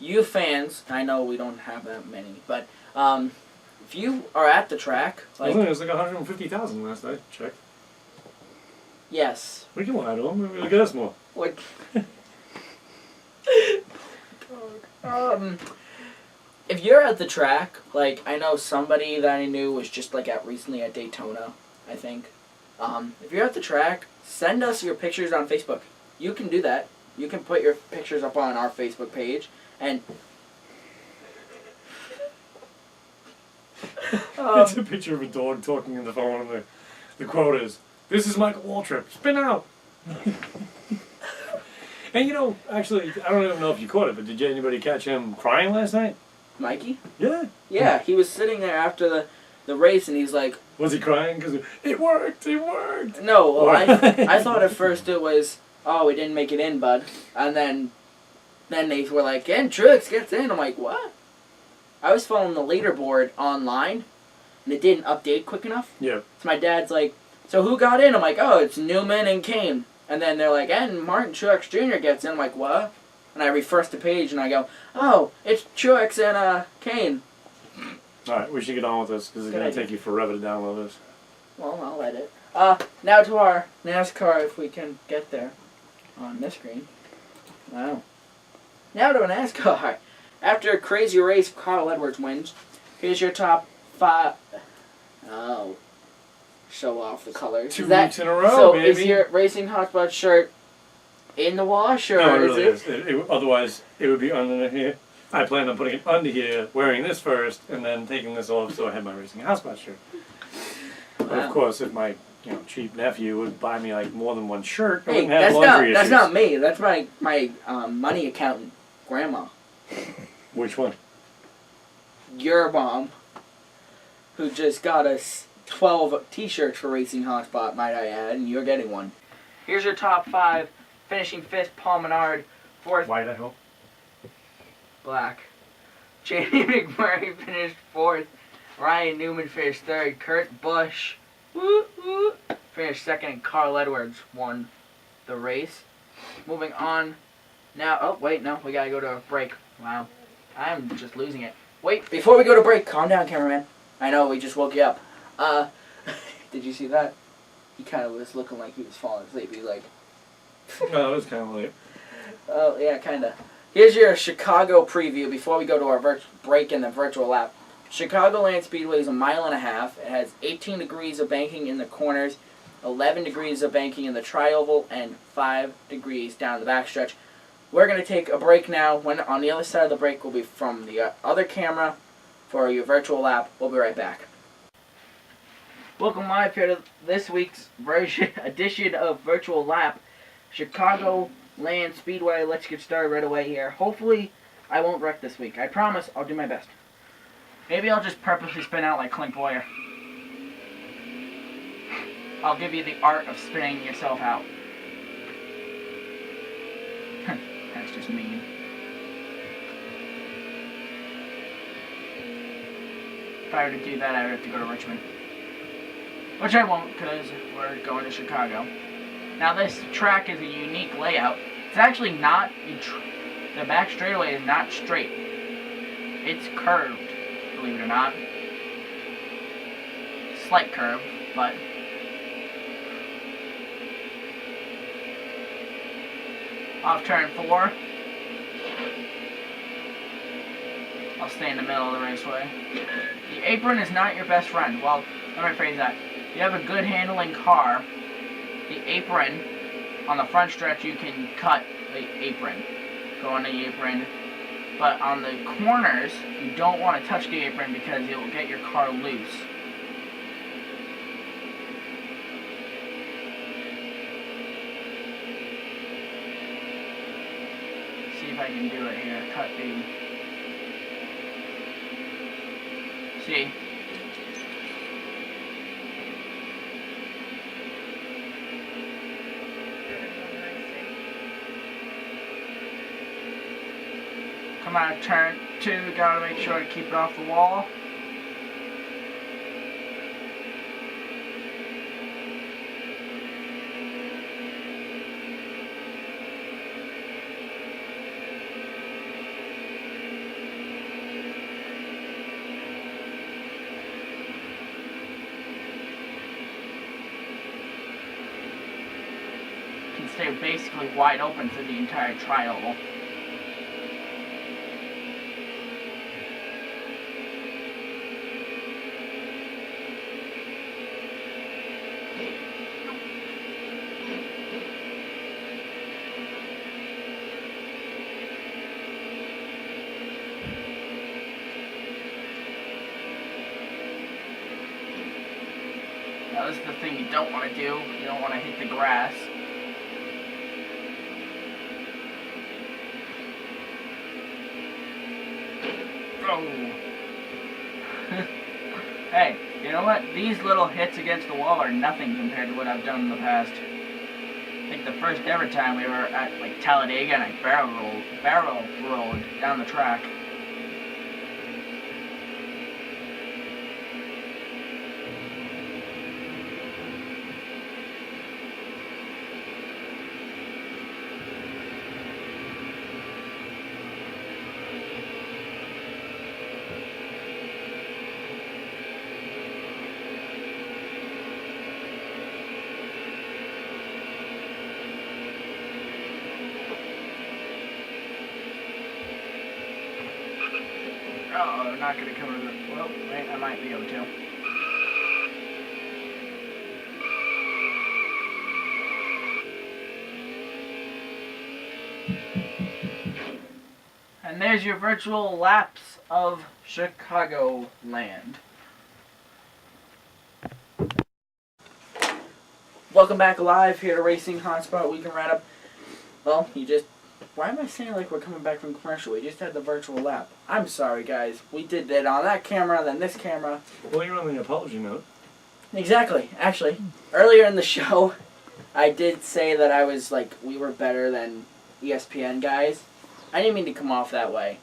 you fans, I know we don't have that many, but if you are at the track, like, It was like 150,000 last I checked. yes. We can lie to them. Look at us more. Like, if you're at the track, like, I know somebody that I knew was just like recently at Daytona, I think. If you're at the track, send us your pictures on Facebook. You can do that. You can put your pictures up on our Facebook page, and It's a picture of a dog talking in the phone, and the quote is, "This is Michael Waltrip. Spin out." And you know, actually, I don't even know if you caught it, but did anybody catch him crying last night? Mikey? Yeah. Yeah, he was sitting there after the race, and he's like, Was he crying? Because it worked, it worked. no, well, I thought at first it was, oh, we didn't make it in, bud. And then they were like, and Truex gets in. I'm like, what? I was following the leaderboard online, and it didn't update quick enough. Yeah. So my dad's like, so who got in? I'm like, oh, it's Newman and Kane. And then they're like, and Martin Truex Jr. gets in. I'm like, what? And I refresh the page, and I go, oh, it's Truex and Kane. All right, we should get on with this because it's Good going to idea. take you forever to download this. Well, I'll let it. Now to our NASCAR, if we can get there on this screen. Wow. Now to a NASCAR. After a crazy race, Kyle Edwards wins. Here's your top 5. Oh. Show off the colors. 2 Is that, weeks in a row, so baby. is your Racing Hotspot shirt in the wash, or No, it is really it? is. Otherwise, it would be under here. I planned on putting it under here, wearing this first, and then taking this off so I had my Racing Hotspot shirt. But Wow. of course, if my cheap nephew would buy me like more than one shirt, I Hey, wouldn't have laundry that's issues. not me. That's my money accountant, Grandma. Which one? Your mom, who just got us 12 t-shirts for Racing Hotspot, might I add, and you're getting one. Here's your top 5. Finishing 5th, Paul Menard. 4th, White, I hope. Black. Jamie McMurray finished 4th. Ryan Newman finished 3rd. Kurt Busch finished 2nd. And Carl Edwards won the race. Moving on. Now, oh, wait, no, we gotta go to a break. Wow. I'm just losing it. Wait, before we go to break, calm down, cameraman. I know, we just woke you up. Did you see that? He kind of was looking like he was falling asleep. He's like, No, it was kind of late. oh, yeah, kind of. Here's your Chicago preview before we go to our break in the virtual lap. Chicagoland Speedway is 1.5 miles. It has 18 degrees of banking in the corners, 11 degrees of banking in the tri-oval, and 5 degrees down the backstretch. We're going to take a break now. When on the other side of the break will be from the other camera for your virtual lap. We'll be right back. Welcome live here to this week's edition of Virtual Lap. Chicago Land Speedway. Let's get started right away here. Hopefully, I won't wreck this week. I promise I'll do my best. Maybe I'll just purposely spin out like Clint Boyer. I'll give you the art of spinning yourself out. That's just mean. If I were to do that, I would have to go to Richmond. Which I won't, because we're going to Chicago. Now this track is a unique layout. It's actually not, the back straightaway is not straight. It's curved, believe it or not. Slight curve, but off turn 4. I'll stay in the middle of the raceway. The apron is not your best friend. Well, let me phrase that. If you have a good handling car, the apron, on the front stretch you can cut the apron. Go on the apron. But on the corners, you don't want to touch the apron because it will get your car loose. See if I can do it here. Cut the See. Come out of turn 2, gotta make sure to keep it off the wall. Can stay basically wide open through the entire tri-oval. Now this is the thing you don't want to do. You don't want to hit the grass. Oh. Hey, you know what? These little hits against the wall are nothing compared to what I've done in the past. I think the first ever time we were at like Talladega and I barrel rolled down the track. Oh, I'm not going to come over the... Well, wait, I might be able to. And there's your virtual laps of Chicagoland. Welcome back live here to Racing Hotspot. We can wrap up... Well, you just... Why am I saying like we're coming back from commercial? We just had the virtual lap. I'm sorry, guys. We did that on that camera, then this camera. Well, you're on the apology note. Exactly. Actually, earlier in the show, I did say that I was like, we were better than ESPN guys. I didn't mean to come off that way.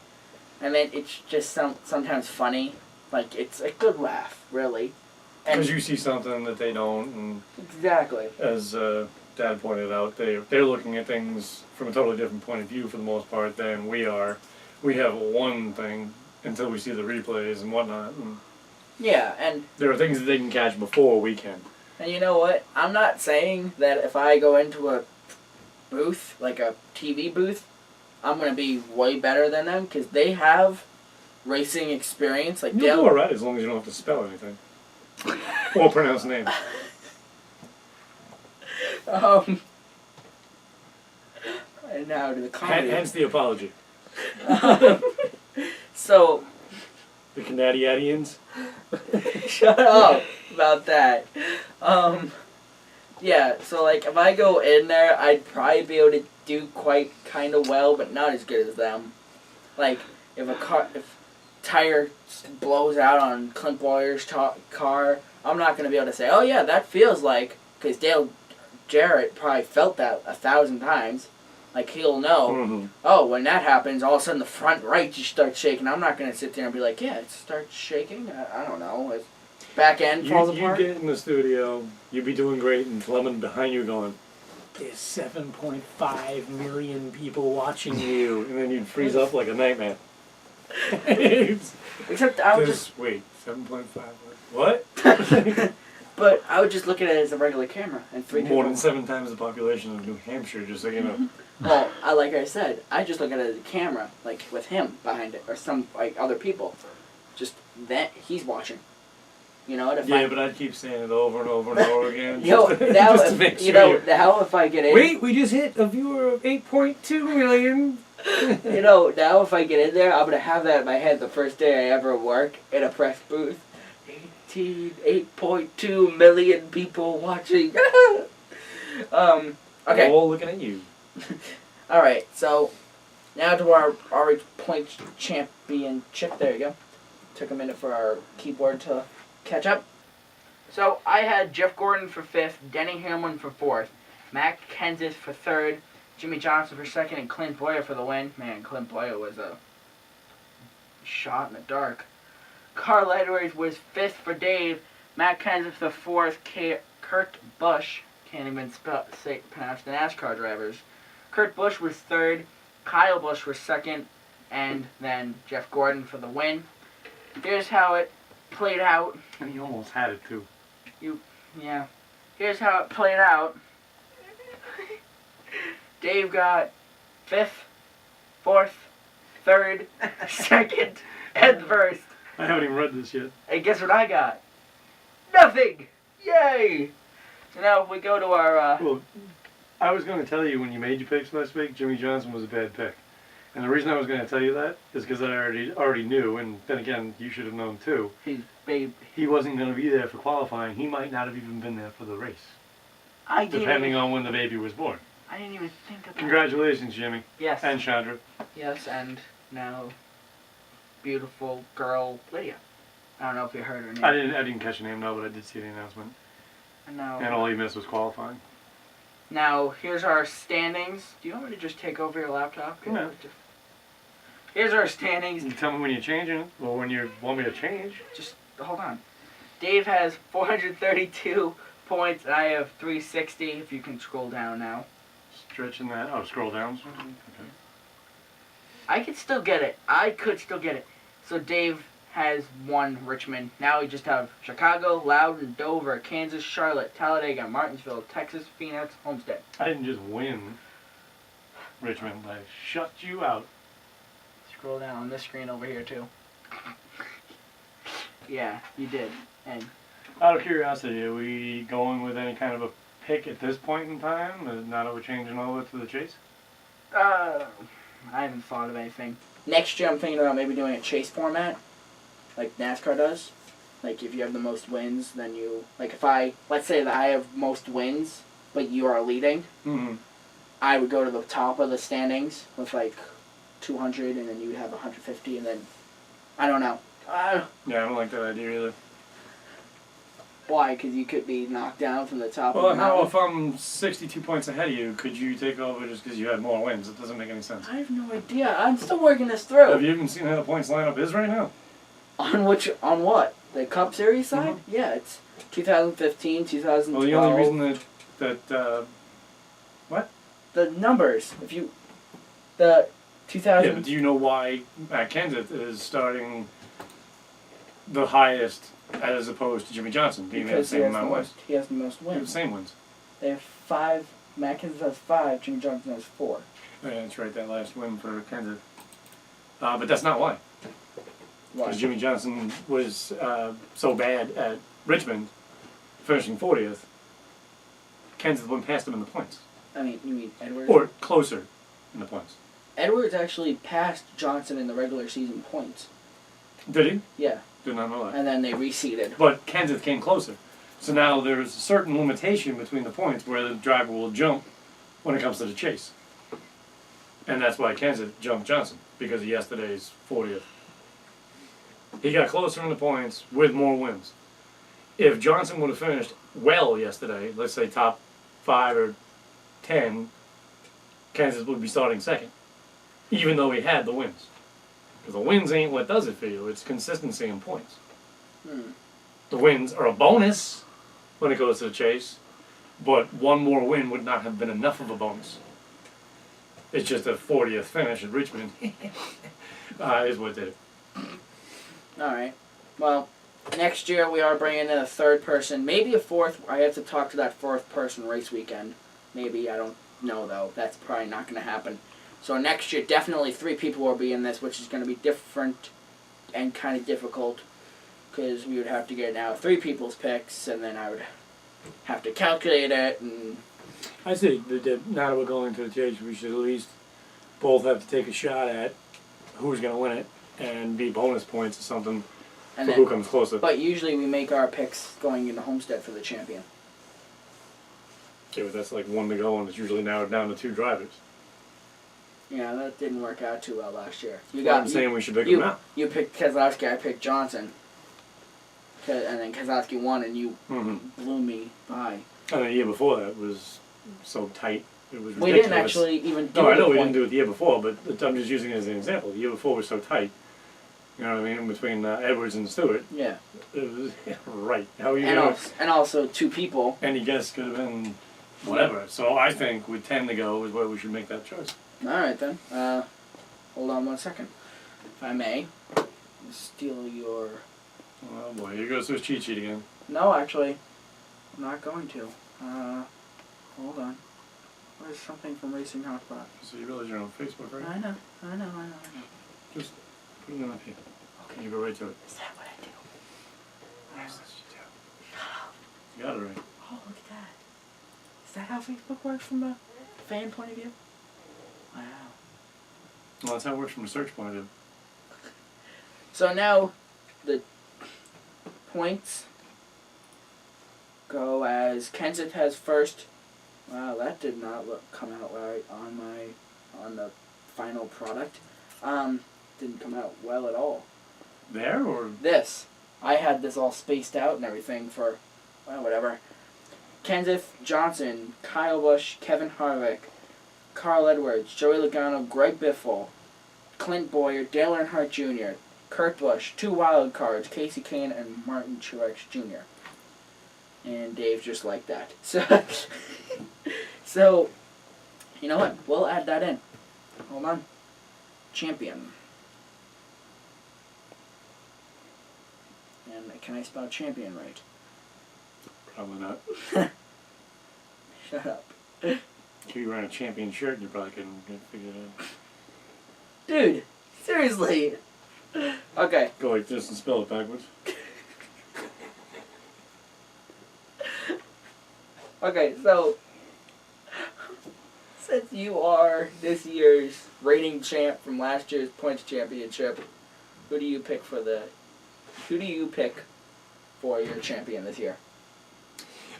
I mean, it's just sometimes funny. Like, it's a good laugh, really. Because you see something that they don't. And exactly. As Dad pointed out, they're looking at things from a totally different point of view for the most part than we are. We have one thing until we see the replays and whatnot. And yeah, and there are things that they can catch before we can. And you know what? I'm not saying that if I go into a booth, like a TV booth, I'm going to be way better than them, because they have racing experience. Like You'll do alright as long as you don't have to spell anything. Or pronounce names. And now to the comedy. Hence the apology. So... The Canadians. Shut up about that. Yeah, so like if I go in there, I'd probably be able to do kind of well, but not as good as them. Like if tire blows out on Clint Boyer's car, I'm not gonna be able to say, oh yeah, that feels like, because Dale Jarrett probably felt that 1,000 times. Like, he'll know, oh, when that happens, all of a sudden the front right just starts shaking. I'm not going to sit there and be like, yeah, it starts shaking. I don't know. His back end falls apart. You get in the studio, you'd be doing great, and Clement behind you going, there's 7.5 million people watching you. And then you'd freeze up like a nightmare. Except I would just... Wait, 7.5? What? But I would just look at it as a regular camera. And More than 7 times the population of New Hampshire, just so you know. Well, like I said, I just look at it as a camera, like with him behind it, or some like other people. Just that he's watching. You know what? But I'd keep saying it over and over and over again. Now just to make sure now if I get in. Wait, we just hit a viewer of 8.2 million. Now if I get in there, I'm gonna have that in my head the first day I ever work in a press booth. 8.2 million people watching. Okay. All looking at you. Alright, so now to our RH Points Championship. There you go. took a minute for our keyboard to catch up. So I had Jeff Gordon for 5th, Denny Hamlin for 4th, Matt Kenseth for 3rd, Jimmy Johnson for 2nd, and Clint Boyer for the win. Man, Clint Boyer was a shot in the dark. Carl Edwards was 5th for Dave, Matt Kenseth for 4th, Kurt Busch, can't even pronounce the NASCAR drivers. Kurt Busch was 3rd, Kyle Busch was 2nd, and then Jeff Gordon for the win. Here's how it played out. And he almost had it too. Yeah. Here's how it played out. Dave got 5th, 4th, 3rd, 2nd, and 1st. I haven't even read this yet. And guess what I got? Nothing! Yay! So now we go to our, Well, I was going to tell you when you made your picks last week, Jimmy Johnson was a bad pick. And the reason I was going to tell you that is because I already knew, and then again, you should have known too. his babe. He wasn't going to be there for qualifying. He might not have even been there for the race, depending on when the baby was born. I didn't even think about Congratulations, Jimmy. Yes. And Chandra. Yes, and now beautiful girl Lydia. I don't know if you heard her name. I didn't catch her name, no, but I did see the announcement. And now, And all he missed was qualifying. now here's our standings. Do you want me to just take over your laptop? No. Here's our standings. You tell me when you're changing it, or when you want me to change. Just hold on. Dave has 432 points, and I have 360. If you can scroll down now. Stretching that. Oh, scroll down. Okay. I could still get it. I could still get it. So Dave has won Richmond. Now we just have Chicago, Loudon, Dover, Kansas, Charlotte, Talladega, Martinsville, Texas, Phoenix, Homestead. I didn't just win Richmond. I shut you out. Scroll down on this screen over here too. Yeah, you did. And Out of curiosity, are we going with any kind of a pick at this point in time? Now that we're changing over to the chase? I haven't thought of anything. Next year I'm thinking about maybe doing a chase format, like NASCAR does. Like if you have the most wins, then you, like if let's say that I have most wins, but you are leading, Mm-hmm. I would go to the top of the standings with like 200, and then you would have 150, and then, I don't know. Yeah, I don't like that idea either. Why? Because you could be knocked down from the top Well, of the how mountain. if I'm 62 points ahead of you, could you take over just because you had more wins? It doesn't make any sense. I have no idea. I'm still working this through. Have you even seen how the points lineup is right now? On what? The Cup Series side? Yeah, it's 2015, 2012. Well, the only reason that what? The numbers. If you, the 2000. Yeah, but do you know why Matt Kenseth is starting the highest as opposed to Jimmy Johnson being because the same amount of wins? He has the most They have the wins. same wins. They have 5. Matt Kenseth has 5. Jimmy Johnson has 4. Oh, yeah, that's right, that last win for Kenseth. But that's not why. Why? Because Jimmy Johnson was so bad at Richmond, finishing 40th, Kenseth went past him in the points. I mean, you mean Edwards? Or closer in the points. Edwards actually passed Johnson in the regular season points. Did he? Yeah. Did not know that. And then they reseeded. But Kenseth came closer. So now there's a certain limitation between the points where the driver will jump when it comes to the chase. And that's why Kenseth jumped Johnson, because of yesterday's 40th. He got closer in the points with more wins. If Johnson would have finished well yesterday, let's say top 5 or 10, Kenseth would be starting second, even though he had the wins. Because the wins ain't what does it for you, it's consistency in points. The wins are a bonus when it goes to the chase, but one more win would not have been enough of a bonus. It's just a 40th finish at Richmond is what did it. Alright. Well, next year we are bringing in a third person, maybe a fourth. I have to talk to that fourth person race weekend. Maybe, I don't know though. That's probably not going to happen. So next year, definitely 3 people will be in this, which is going to be different and kind of difficult. Because we would have to get now 3 people's picks, and then I would have to calculate it. And I say that now that we're going to the chase, we should at least both have to take a shot at who's going to win it and be bonus points or something and for then, who comes closer. But usually we make our picks going into Homestead for the champion. Yeah, but that's like 1 to go, and it's usually now down to 2 drivers. Yeah, that didn't work out too well last year. I'm saying we should pick him now. You picked Keselowski, I picked Johnson. And then Keselowski won, and you blew me by. And the year before that was so tight. It was ridiculous. We didn't actually even do No, I know the we point. didn't do it the year before, but I'm just using it as an example. The year before was so tight. You know what I mean? Between Edwards and Stewart. Yeah. It was right. How are you And gonna? also, and also 2 people. Any guess could have been whatever. So I think with 10 to go is where we should make that choice. All right then. Hold on 1 second, if I may. Steal your. Oh boy, here goes to his cheat sheet again. No, actually, I'm not going to. Hold on. Where's something from Racing Hotspot? So you realize you're on Facebook, right? I know. Just put it up here. Okay. You go right to it. Is that what I do? Yes, that's what you do. You got it right. Oh, look at that. Is that how Facebook works from a fan point of view? Wow. Well, that's how it works from a search point of view. So now, the points go as Kenseth has first. Wow, that did not come out right on the final product. Didn't come out well at all. There or This, I had this all spaced out and everything for, well, whatever. Kenseth, Johnson, Kyle Busch, Kevin Harvick, Carl Edwards, Joey Logano, Greg Biffle, Clint Boyer, Dale Earnhardt Jr., Kurt Busch, 2 wild cards, Casey Kane and Martin Truex Jr. And Dave just like that. So, you know what? We'll add that in. Hold on. Champion. And can I spell champion right? probably not. Shut up. If you wearing a champion shirt, you probably couldn't figure it out. Dude, seriously. Okay. Go like this and spell it backwards. Okay, so since you are this year's reigning champ from last year's points championship, who do you pick for your champion this year?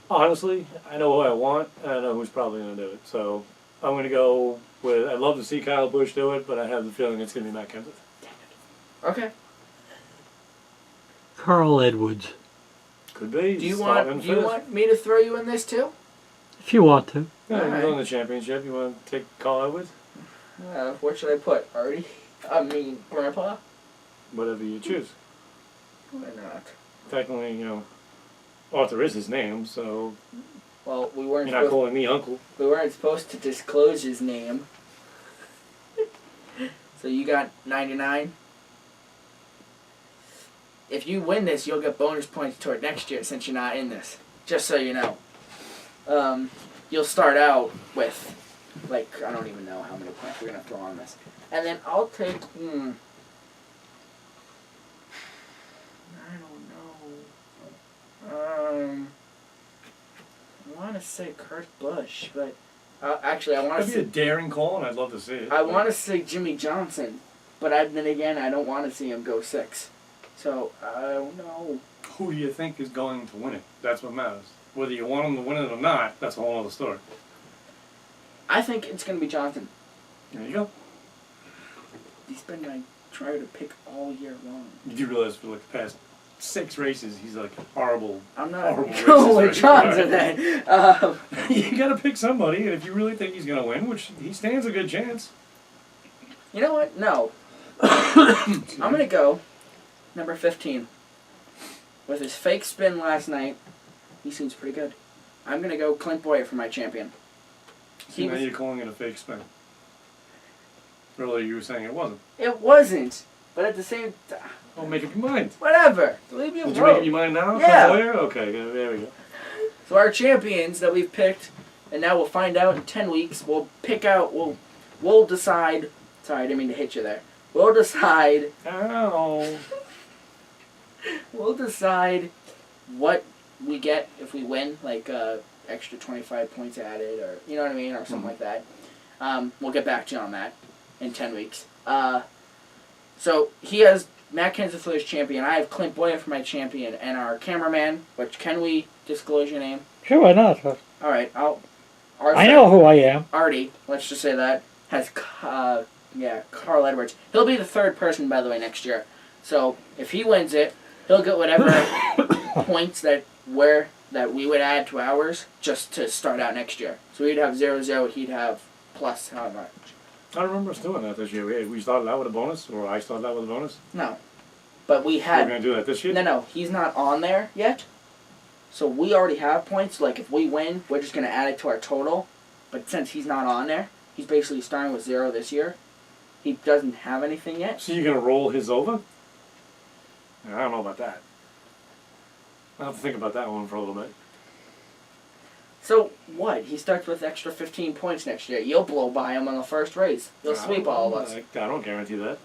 Honestly, I know who I want, and I know who's probably going to do it. So I'm going to go with, I'd love to see Kyle Busch do it, but I have the feeling it's going to be Matt Kenseth. Okay. Carl Edwards, Could be. Do you Starting want me to throw you in this too? if you want to. Yeah, All you're right. on the championship. You want to take Kyle Edwards? What should I put? Artie? Grandpa? Whatever you choose. Why not? Technically, you know, Arthur is his name, so Well, we weren't you're not supposed, calling me uncle. we weren't supposed to disclose his name. So you got 99. If you win this, you'll get bonus points toward next year since you're not in this. Just so you know. You'll start out with, like, I don't even know how many points we're going to throw on this. And then I'll take, I don't know. I want to say Kurt Busch, but actually I want to That'd be say a daring call, and I'd love to see it. I want to say Jimmy Johnson, but then again I don't want to see him go 6. So I don't know. Who do you think is going to win it? That's what matters. Whether you want him to win it or not, that's a whole other story. I think it's going to be Johnson. There you go. He's been my try to pick all year long. You do realize for like the past 6 races, he's like horrible. I'm not horrible going with racist, Johnson right? then. You got to pick somebody, and if you really think he's going to win, which he stands a good chance. You know what? No. I'm going to go number 15. With his fake spin last night, he seems pretty good. I'm going to go Clint Boyer for my champion. See, now you're calling it a fake spin. Earlier you were saying it wasn't. It wasn't, but at the same time, Oh, make up your mind. whatever. Leave me alone. Did you make up your mind now? Yeah. Boyer? Okay, there we go. So our champions that we've picked, and now we'll find out in 10 weeks. We'll pick out. We'll decide. Sorry, I didn't mean to hit you there. We'll decide. Ow. We'll decide what we get if we win, like extra 25 points added, or you know what I mean, or something like that. We'll get back to you on that in 10 weeks. So he has Matt Kenseth for his champion. I have Clint Boyer for my champion, and our cameraman. Which can we disclose your name? Sure, why not? All right, I know who I am. Artie. Let's just say that has Carl Edwards. He'll be the third person, by the way, next year. So if he wins it, he'll get whatever points that we would add to ours just to start out next year. So we'd have 0-0. He'd have plus how much? I remember us doing that this year. We started out with a bonus, or I started out with a bonus. No, but we had. We're going to do that this year? No, he's not on there yet. So we already have points. Like if we win, we're just going to add it to our total. But since he's not on there, he's basically starting with 0 this year. He doesn't have anything yet. So you're going to roll his over? I don't know about that. I'll have to think about that one for a little bit. So what? He starts with extra 15 points next year. You'll blow by him on the first race. You'll sweep all of us. I don't guarantee that.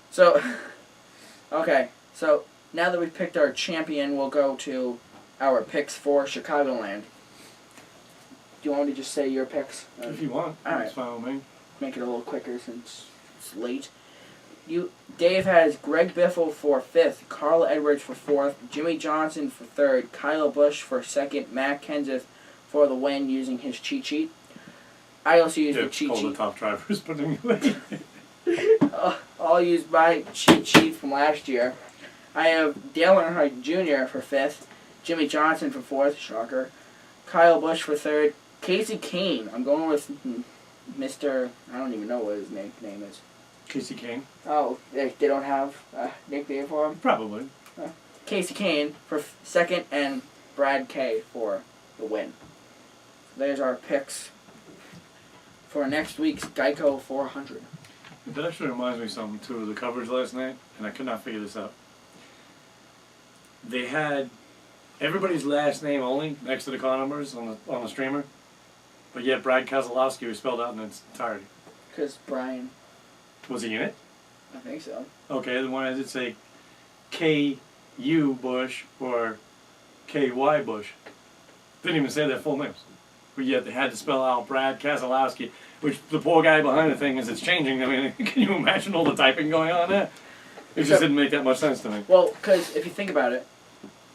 So, okay. So now that we've picked our champion, we'll go to our picks for Chicagoland. Do you want me to just say your picks? If you want. All right. That's fine with me. Make it a little quicker since it's late. Dave has Greg Biffle for 5th, Carl Edwards for 4th, Jimmy Johnson for 3rd, Kyle Busch for 2nd, Matt Kenseth for the win using his cheat sheet. I also use the cheat sheet. The top drivers, but anyway. I'll use my cheat sheet from last year. I have Dale Earnhardt Jr. for 5th, Jimmy Johnson for 4th, shocker, Kyle Busch for 3rd, Casey Kane. I'm going with Mr. I don't even know what his name is. Casey Kane? Oh, they don't have a nickname for him? Probably. Casey Kane for 2nd and Brad K for the win. There's our picks for next week's Geico 400. That actually reminds me of something, too, of the coverage last night, and I could not figure this out. They had everybody's last name only next to the car numbers on the streamer, but yet Brad Keselowski was spelled out in its entirety. Because Brian. Was he in it? I think so. Okay, then why does it say K.U. Bush or K.Y. Bush? Didn't even say their full names. But yet they had to spell out Brad Keselowski, which the poor guy behind the thing is it's changing. I mean, can you imagine all the typing going on there? It just didn't make that much sense to me. Well, because if you think about it,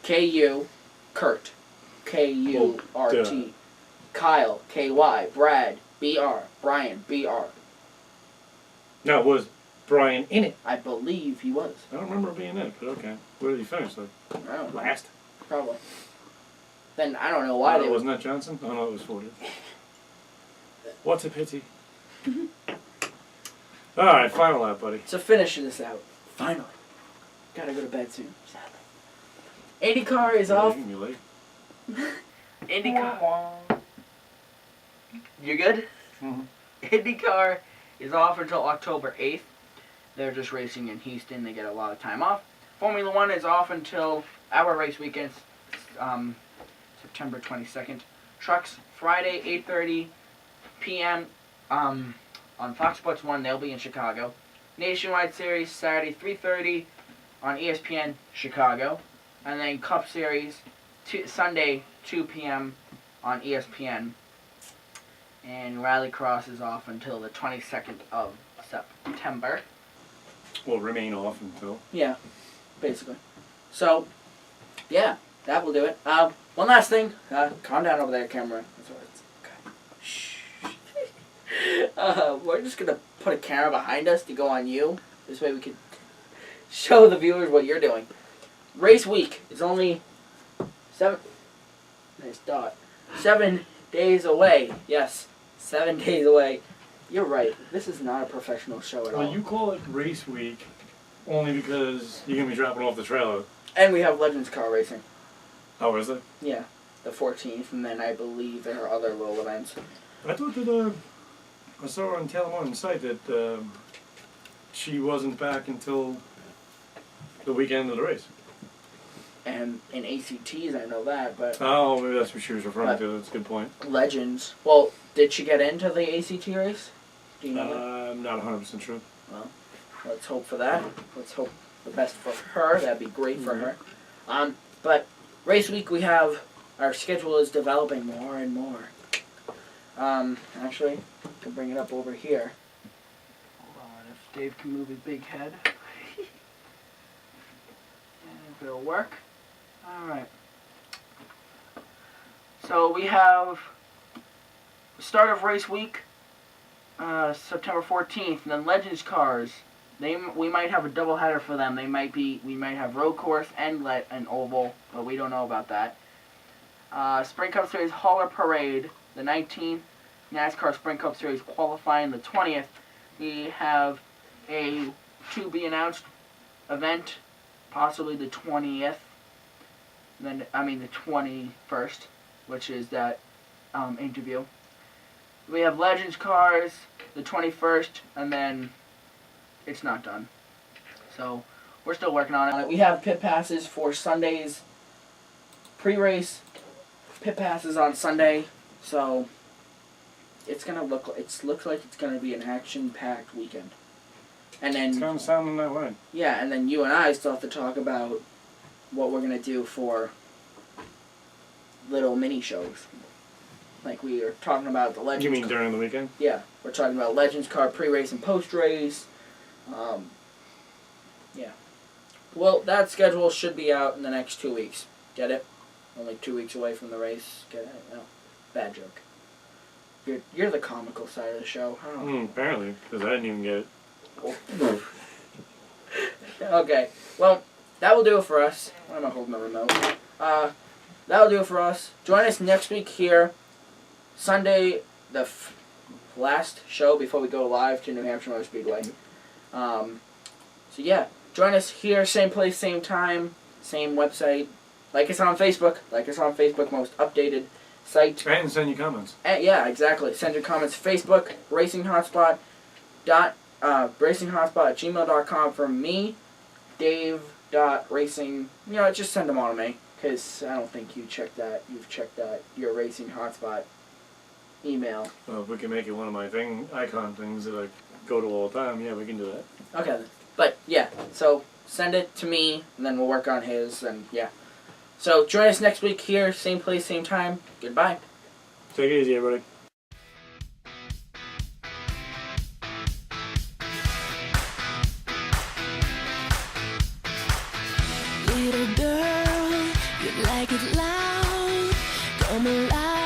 K.U. Kurt, K.U.R.T. Kyle, K.Y. Brad, B.R. Brian, B.R. Now, was Brian in it? I believe he was. I don't remember being in it, but okay. Where did he finish, though? I don't know. Last? Probably. Then I don't know why they wasn't that Johnson? Oh, no, it was 40. What's a pity? Alright, final lap, buddy. So finishing this out. Finally. Gotta go to bed soon. Sadly. IndyCar is off. You can be late. IndyCar. You good? Mm-hmm. IndyCar is off until October 8th. They're just racing in Houston. They get a lot of time off. Formula One is off until our race weekends, September 22nd. Trucks, Friday, 8:30 p.m. On Fox Sports 1. They'll be in Chicago. Nationwide Series, Saturday, 3:30 on ESPN, Chicago. And then Cup Series, Sunday, 2 p.m. on ESPN. And Rallycross is off until the 22nd of September. Will remain off until. Yeah, basically. So, yeah, that will do it. One last thing. Calm down over there, camera. That's what it's. Okay. Shh. We're just going to put a camera behind us to go on you. This way we can show the viewers what you're doing. Race week is only 7 days away. Yes, 7 days away. You're right. This is not a professional show at all. Well, you call it race week only because you're going to be dropping off the trailer. And we have Legends Car Racing. Oh, is it? Yeah, the 14th, and then I believe there are other little events. I thought that I saw on Taylor Martin's site that she wasn't back until the weekend of the race. And in ACTs, I know that, but... Oh, maybe that's what she was referring to. That's a good point. Legends. Well, did she get into the ACT race? Do you know that? I'm not 100% sure. Well, let's hope for that. Let's hope the best for her. That'd be great for her. But race week, we have... Our schedule is developing more and more. Actually, I can bring it up over here. Hold on, if Dave can move his big head. And if it'll work. Alright. So we have start of race week, September 14th. And then Legends Cars. We might have a doubleheader for them. We might have road course and an oval, but we don't know about that. Sprint Cup Series Hauler Parade, the 19th. NASCAR Sprint Cup Series qualifying the 20th. We have a to be announced event, possibly the 20th. The 21st, which is that interview. We have Legends Cars, the 21st, and then it's not done. So we're still working on it. We have pit passes for Sunday's pre-race. Pit passes on Sunday, so it's gonna looks like it's gonna be an action-packed weekend. And then It's kind of sounding that way. yeah, and then you and I still have to talk about what we're gonna do for little mini shows. Like we are talking about the Legends. You mean during the weekend? Yeah, we're talking about Legends Car pre-race and post-race. Yeah. Well, that schedule should be out in the next 2 weeks. Get it? Only 2 weeks away from the race. Get it? No. Bad joke. You're the comical side of the show. I don't know. Apparently, because I didn't even get it. Okay. Well, that will do it for us. Why am I holding the remote? That will do it for us. Join us next week here. Sunday, the last show before we go live to New Hampshire Motor Speedway. So yeah, join us here, same place, same time, same website. Like us on Facebook. Most updated site. And send your comments. Yeah, exactly. Send your comments. Facebook, Racing Hotspot, racinghotspot@gmail.com for me, Dave.racing. Just send them all to me, because I don't think you've checked that, your Racing Hotspot email. Well, if we can make it one of my icon things that I go to all the time, yeah, we can do that. Okay, then. But, yeah, so send it to me, and then we'll work on his, and yeah. So, join us next week here, same place, same time. Goodbye. Take it easy, everybody. Little girl, you like it loud, come alive.